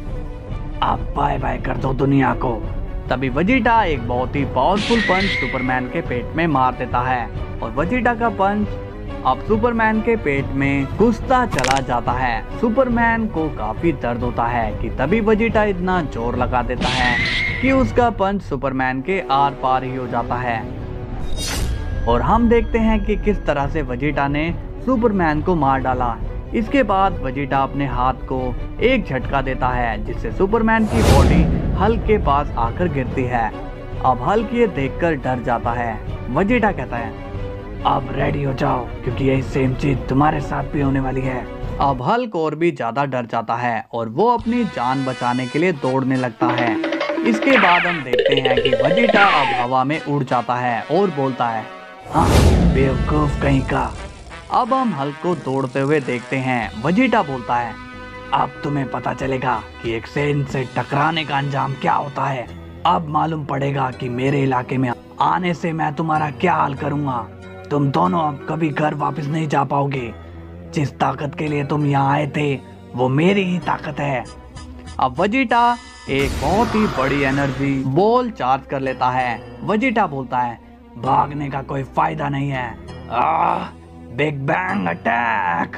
अब बाय बाय कर दो दुनिया को। तभी वेजिटा एक बहुत ही पावरफुल पंच सुपरमैन के पेट में मार देता है और वेजिटा का पंच अब सुपरमैन के पेट में घुसता चला जाता है। सुपरमैन को काफी दर्द होता है कि तभी वेजिटा इतना जोर लगा देता है कि उसका पंच सुपरमैन के आर पार ही हो जाता है और हम देखते हैं कि किस तरह से वेजिटा ने सुपरमैन को मार डाला। इसके बाद वेजिटा अपने हाथ को एक झटका देता है जिससे सुपरमैन की बॉडी हल्क के पास आकर गिरती है। अब हल्क ये देखकर डर जाता है। वेजिटा कहता है, अब रेडी हो जाओ क्योंकि यही सेम चीज तुम्हारे साथ भी होने वाली है। अब हल्क और भी ज्यादा डर जाता है और वो अपनी जान बचाने के लिए दौड़ने लगता है। इसके बाद हम देखते हैं कि वेजिटा अब हवा में उड़ जाता है और बोलता है, हाँ बेवकूफ कहीं का। अब हम हल्क को दौड़ते हुए देखते हैं। वेजिटा बोलता है, अब तुम्हें पता चलेगा कि एक सेंट से टकराने का अंजाम क्या होता है। अब मालूम पड़ेगा कि मेरे इलाके में आने से मैं तुम्हारा क्या हाल करूंगा। तुम दोनों अब कभी घर वापस नहीं जा पाओगे। जिस ताकत के लिए तुम यहाँ आए थे वो मेरी ही ताकत है। अब वेजिटा एक बहुत ही बड़ी एनर्जी बॉल चार्ज कर लेता है। वेजिटा बोलता है, भागने का कोई फायदा नहीं है, बिग बैंग अटैक।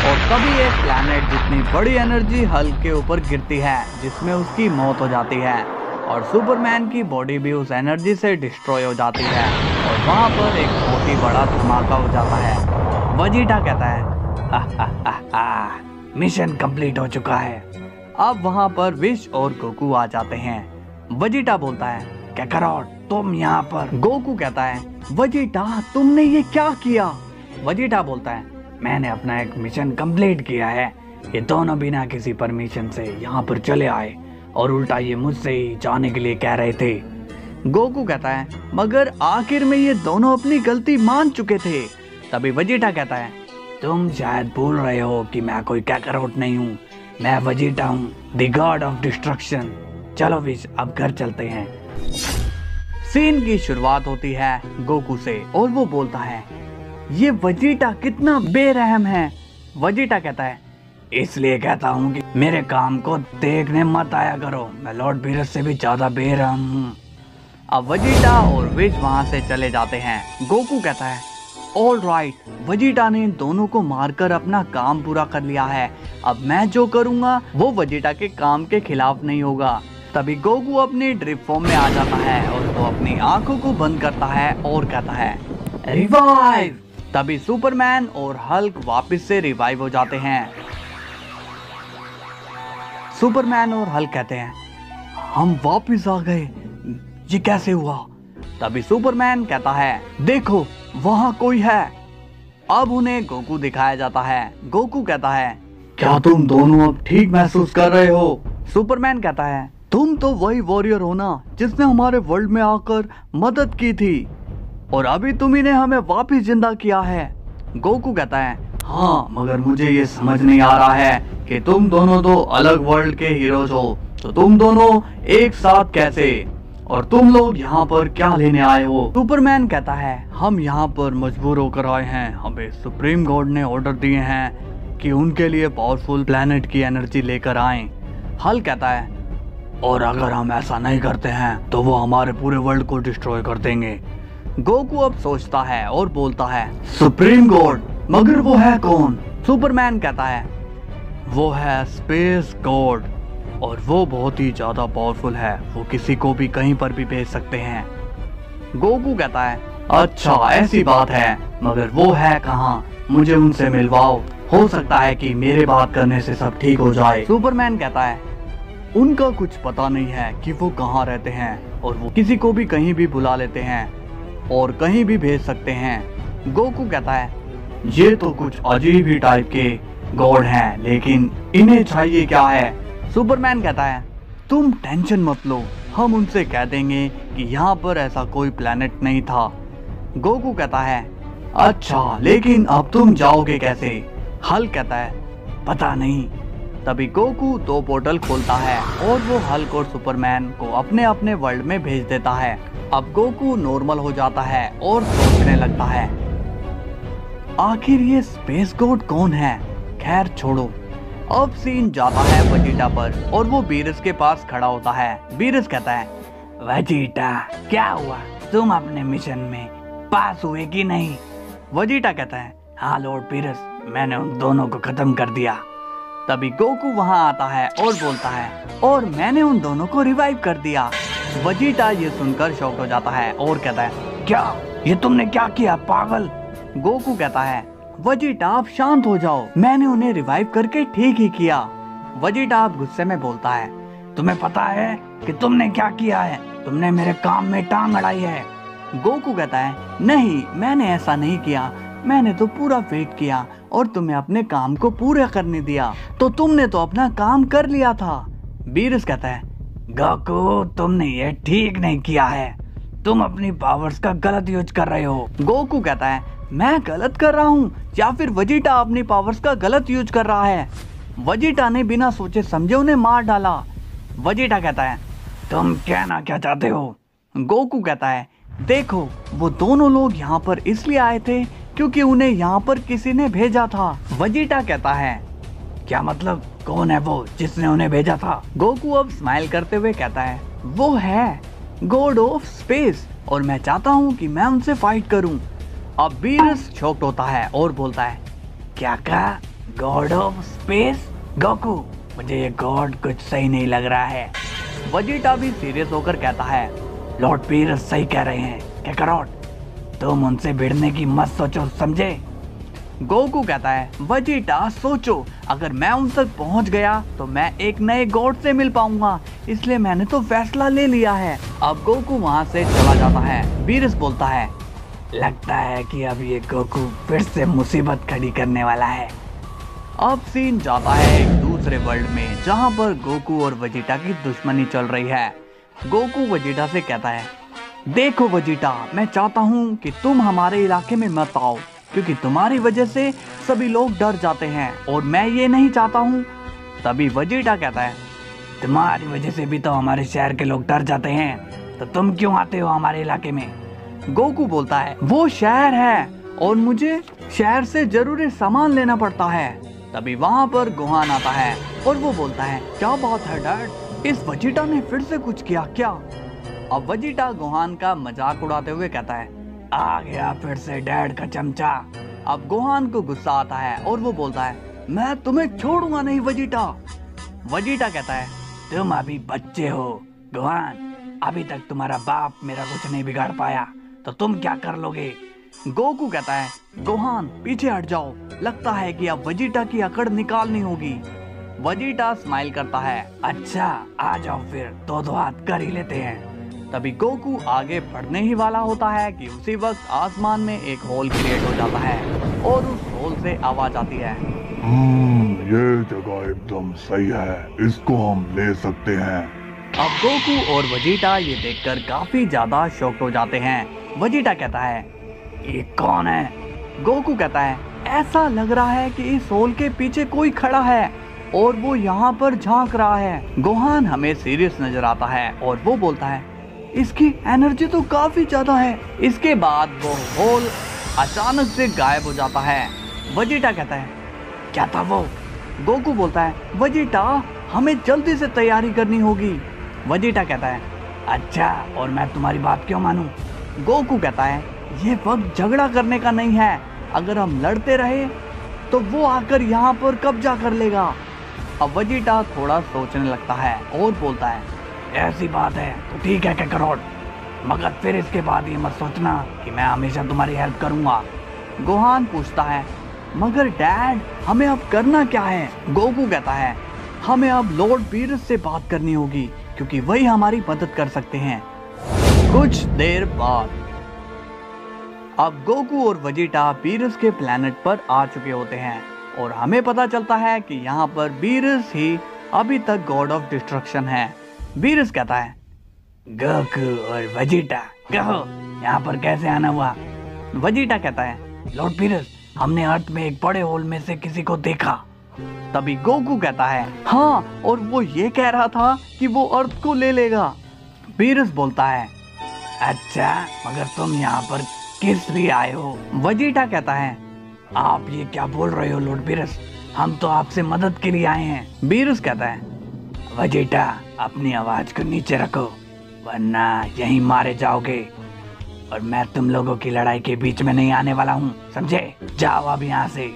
और तभी एक प्लैनेट जितनी बड़ी एनर्जी हल्क के ऊपर गिरती है जिसमें उसकी मौत हो जाती है और सुपरमैन की बॉडी भी उस एनर्जी से डिस्ट्रॉय हो जाती है और वहाँ पर एक बहुत ही बड़ा धमाका हो जाता है। वेजिटा कहता है मिशन कंप्लीट हो चुका है। अब वहाँ पर विश और गोकू आ जाते हैं। वेजिटा बोलता है काकारोट तुम यहाँ पर। गोकू कहता है वेजिटा तुमने ये क्या किया। वेजिटा बोलता है मैंने अपना एक मिशन कंप्लीट किया है। ये दोनों बिना किसी परमिशन से यहाँ पर चले आए और उल्टा ये मुझसे ही जाने के लिए कह रहे थे। गोकू कहता है मगर आखिर में ये दोनों अपनी गलती मान चुके थे। तभी वेजिटा कहता है तुम शायद भूल रहे हो कि मैं कोई काकारोट नहीं हूँ, मैं वेजिटा हूँ, द गॉड ऑफ डिस्ट्रक्शन। चलो विश अब घर चलते हैं। सीन की शुरुआत होती है गोकू से और वो बोलता है ये वेजिटा कितना बेरहम है। वेजिटा कहता है इसलिए कहता हूँ कि मेरे काम को देखने मत आया करो, मैं लॉर्ड बीरस से भी ज्यादा बेरहम हूँ। अब वेजिटा और विश वहाँ से चले जाते हैं। गोकू कहता है ऑल राइट, वेजिटा ने इन दोनों को मारकर अपना काम पूरा कर लिया है। अब मैं जो करूँगा वो वेजिटा के काम के खिलाफ नहीं होगा। तभी गोकू अपनी ड्रिप फॉर्म में आ जाता है और वो अपनी आंखों को बंद करता है और कहता है रिवाइव। तभी सुपरमैन और हल्क वापस से रिवाइव हो जाते हैं। सुपरमैन और हल्क कहते हैं हम वापस आ गए, ये कैसे हुआ। तभी सुपरमैन कहता है देखो वहां कोई है। अब उन्हें गोकू दिखाया जाता है। गोकू कहता है क्या तुम दोनों अब ठीक महसूस कर रहे हो। सुपरमैन कहता है तुम तो वही वॉरियर हो ना जिसने हमारे वर्ल्ड में आकर मदद की थी और अभी तुम इन्हें हमें वापस जिंदा किया है। गोकू कहता है हाँ मगर मुझे ये समझ नहीं आ रहा है कि तुम दोनों तो अलग वर्ल्ड के हीरोज हो, तो तुम दोनों एक साथ कैसे, और तुम लोग यहाँ पर क्या लेने आए हो। सुपरमैन कहता है हम यहाँ पर मजबूर होकर आए हैं, हमें सुप्रीम गॉड ने ऑर्डर दिए हैं कि उनके लिए पावरफुल प्लेनेट की एनर्जी लेकर आएं। हल्क कहता है और अगर हम ऐसा नहीं करते हैं तो वो हमारे पूरे वर्ल्ड को डिस्ट्रॉय कर देंगे। गोकू अब सोचता है और बोलता है सुप्रीम गॉड, मगर वो है कौन। सुपरमैन कहता है वो है स्पेस गॉड और वो बहुत ही ज्यादा पावरफुल है, वो किसी को भी कहीं पर भी भेज सकते हैं। गोकू कहता है अच्छा ऐसी बात है, मगर वो है कहाँ, मुझे उनसे मिलवाओ, हो सकता है कि मेरे बात करने से सब ठीक हो जाए। सुपरमैन कहता है उनका कुछ पता नहीं है कि वो कहाँ रहते हैं और वो किसी को भी कहीं भी बुला लेते हैं और कहीं भी भेज सकते हैं। गोकू कहता है ये तो कुछ अजीब ही टाइप के गॉड हैं, लेकिन इन्हें चाहिए क्या है। सुपरमैन कहता है तुम टेंशन मत लो, हम उनसे कह देंगे कि यहाँ पर ऐसा कोई प्लेनेट नहीं था। गोकू कहता है अच्छा लेकिन अब तुम जाओगे कैसे। हल्क कहता है पता नहीं। तभी गोकू 2 पोर्टल खोलता है और वो हल्क और सुपरमैन को अपने अपने वर्ल्ड में भेज देता है। अब गोकू नॉर्मल हो जाता है और सोचने लगता है आखिर ये स्पेस गॉड कौन है। खैर छोड़ो। अब सीन जाता है वेजिटा पर और वो बीरस के पास खड़ा होता है। बीरस कहता है वेजिटा क्या हुआ, तुम अपने मिशन में पास हुए कि नहीं। वेजिटा कहता है हाँ लॉर्ड बीरस, मैंने उन दोनों को खत्म कर दिया। तभी गोकू वहां आता है और बोलता है और मैंने उन दोनों को रिवाइव कर दिया। वेजिटा ये सुनकर शॉक हो जाता है और कहता है क्या ये तुमने क्या किया पागल। गोकू कहता है वेजिटा आप शांत हो जाओ, मैंने उन्हें रिवाइव करके ठीक ही किया। वेजिटा आप गुस्से में बोलता है तुम्हें पता है कि तुमने क्या किया है, तुमने मेरे काम में टांग अड़ाई है। गोकू कहता है नहीं मैंने ऐसा नहीं किया, मैंने तो पूरा वेट किया और तुम्हें अपने काम को पूरा करने दिया, तो तुमने तो अपना काम कर लिया था। बीरस कहता है गोकू तुमने ये ठीक नहीं किया है, तुम अपनी पावर्स का गलत यूज कर रहे हो। गोकू कहता है मैं गलत कर रहा हूँ या फिर वेजिटा अपनी पावर्स का गलत यूज कर रहा है। वेजिटा ने बिना सोचे समझे उन्हें मार डाला। वेजिटा कहता है तुम कहना क्या चाहते हो। गोकू कहता है देखो वो दोनों लोग यहाँ पर इसलिए आए थे क्योंकि उन्हें यहाँ पर किसी ने भेजा था। वेजिटा कहता है क्या मतलब, कौन है वो जिसने उन्हें भेजा था। गोकू अब स्माइल करते हुए कहता है वो है गॉड ऑफ स्पेस और मैं चाहता हूँ कि मैं उनसे फाइट करूँ। अब बीरस शॉक्ड होता है और बोलता है क्या कहा, गॉड ऑफ स्पेस? गोकू, मुझे ये गॉड कुछ सही नहीं लग रहा है। वेजिटा भी सीरियस होकर कहता है, लॉर्ड पीरस सही कह रहे हैं काकारोट, तुम उनसे भिड़ने की मत सोचो, समझे? गोकू कहता है, वेजिटा सोचो, अगर मैं उन तक पहुंच गया तो मैं एक नए गॉड से मिल पाऊंगा, इसलिए मैंने तो फैसला ले लिया है। अब गोकू वहां से चला जाता है। बीरस बोलता है, लगता है कि अब ये गोकू फिर से मुसीबत खड़ी करने वाला है। अब सीन जाता है एक दूसरे वर्ल्ड में, जहां पर गोकू और वेजिटा की दुश्मनी चल रही है। गोकू वेजिटा से कहता है, देखो वेजिटा, मैं चाहता हूं कि तुम हमारे इलाके में मत आओ, क्योंकि तुम्हारी वजह से सभी लोग डर जाते हैं और मैं ये नहीं चाहता हूँ। तभी वेजिटा कहता है, तुम्हारी वजह से भी तो हमारे शहर के लोग डर जाते हैं, तो तुम क्यों आते हो हमारे इलाके में? गोकू बोलता है, वो शहर है और मुझे शहर से जरूरी सामान लेना पड़ता है। तभी वहाँ पर गोहान आता है और वो बोलता है, क्या बात है डैड, इस वेजिटा ने फिर से कुछ किया क्या? अब वेजिटा गोहान का मजाक उड़ाते हुए कहता है, आ गया फिर से डैड का चमचा। अब गोहान को गुस्सा आता है और वो बोलता है, मैं तुम्हें छोड़ूंगा नहीं वेजिटा। वेजिटा कहता है, तुम अभी बच्चे हो गोहान, अभी तक तुम्हारा बाप मेरा कुछ नहीं बिगाड़ पाया, तो तुम क्या कर लोगे? गोकू कहता है, गोहान पीछे हट जाओ, लगता है कि अब वेजिटा की अकड़ निकालनी होगी। वेजिटा स्माइल करता है, अच्छा आ जाओ फिर, दो हाथ कर ही लेते हैं। तभी गोकू आगे बढ़ने ही वाला होता है कि उसी वक्त आसमान में एक होल क्रिएट हो जाता है और उस होल से आवाज आती है, ये जगह एकदम सही है, इसको हम ले सकते हैं। अब गोकू और वेजिटा ये देखकर काफी ज्यादा शॉक्ड हो जाते हैं। वेजिटा कहता है, ये कौन है? गोकू कहता है, ऐसा लग रहा है कि इस होल के पीछे कोई खड़ा है और वो यहाँ पर झांक रहा है। गोहान हमें सीरियस नजर आता है और वो बोलता है, इसकी एनर्जी तो काफी ज्यादा है। इसके बाद वो होल अचानक से गायब हो जाता है। वेजिटा कहता है, क्या था वो? गोकू बोलता है, वेजिटा हमें जल्दी से तैयारी करनी होगी। वेजिटा कहता है, अच्छा, और मैं तुम्हारी बात क्यों मानूं? गोकू कहता है, ये वक्त झगड़ा करने का नहीं है, अगर हम लड़ते रहे तो वो आकर यहाँ पर कब्जा कर लेगा। अब वेजिटा थोड़ा सोचने लगता है और बोलता है, ऐसी बात है तो ठीक है काकारोट, मगर फिर इसके बाद ये मत सोचना कि मैं हमेशा तुम्हारी हेल्प करूंगा। गोहान पूछता है, मगर डैड हमें अब करना क्या है? गोकू कहता है, हमें अब लॉर्ड पीरस से बात करनी होगी, क्योंकि वही हमारी मदद कर सकते हैं। कुछ देर बाद अब गोकू और वेजिटा बीरस के प्लेनेट पर आ चुके होते हैं और हमें पता चलता है कि यहाँ पर बीरस ही अभी तक गॉड ऑफ डिस्ट्रक्शन है। बीरस कहता है, गोकू और वेजिटा कहो यहाँ पर कैसे आना हुआ? वेजिटा कहता है, लॉर्ड बीरस, हमने अर्थ में एक बड़े होल में से किसी को देखा। तभी गोकू कहता है, हाँ, और वो ये कह रहा था कि वो अर्थ को ले लेगा। बीरस बोलता है, अच्छा, मगर तुम यहाँ पर किस लिए आए हो? वेजिटा कहता है, आप ये क्या बोल रहे हो लॉर्ड बीरस, हम तो आपसे मदद के लिए आए हैं। बीरस कहता है, वेजिटा अपनी आवाज को नीचे रखो, वरना यहीं मारे जाओगे, और मैं तुम लोगों की लड़ाई के बीच में नहीं आने वाला हूँ, समझे? जाओ अब यहाँ से।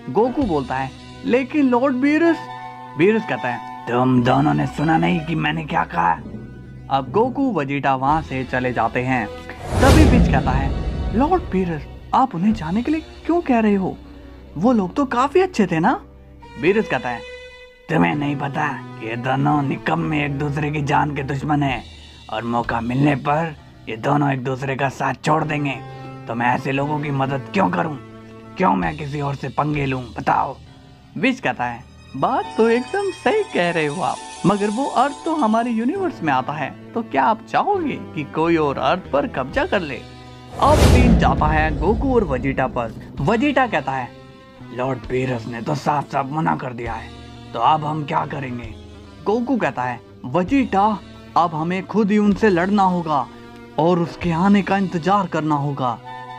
गोकू बोलता है, लेकिन लॉर्ड बीरस। बीरस कहता है, तुम दोनों ने सुना नहीं कि मैंने क्या कहा? अब गोकू वेजिटा वहाँ से चले जाते हैं। तभी बीच कहता है, लॉर्ड बीरस, आप उन्हें जाने के लिए क्यों कह रहे हो? वो लोग तो काफी अच्छे थे ना? बीरस कहता है, तुम्हें नहीं पता कि ये दोनों निकम्मे एक दूसरे की जान के दुश्मन हैं, और मौका मिलने पर ये दोनों एक दूसरे का साथ छोड़ देंगे, तो मैं ऐसे लोगों की मदद क्यों करूं? क्यों मैं किसी और से पंगे लूं? बताओ। विश कहता है, बात तो एकदम सही कह रहे हो आप, मगर वो अर्थ तो हमारे यूनिवर्स में आता है, तो क्या आप चाहोगे कि कोई और अर्थ पर कब्जा कर ले? अब सीन जाता है गोकू और वेजिटा पर। वेजिटा कहता है, लॉर्ड बीरस ने तो साफ साफ मना कर दिया है, तो अब हम क्या करेंगे? गोकू कहता है, वेजिटा, अब हमें खुद ही उनसे लड़ना होगा और उसके आने का इंतजार करना होगा।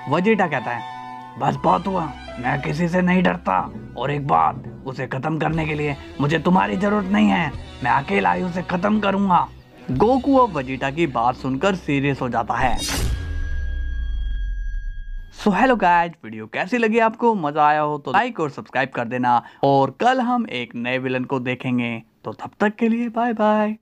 वेजिटा कहता है, बस बहुत हुआ, मैं किसी से नहीं डरता, और एक बात, उसे खत्म करने के लिए मुझे तुम्हारी जरूरत नहीं है, मैं अकेला ही उसे खत्म करूंगा। गोकू अब वेजिटा की बात सुनकर सीरियस हो जाता है। सो हेलो गाइज, वीडियो कैसी लगी आपको? मजा आया हो तो लाइक और सब्सक्राइब कर देना, और कल हम एक नए विलन को देखेंगे। तो तब तक के लिए बाय बाय।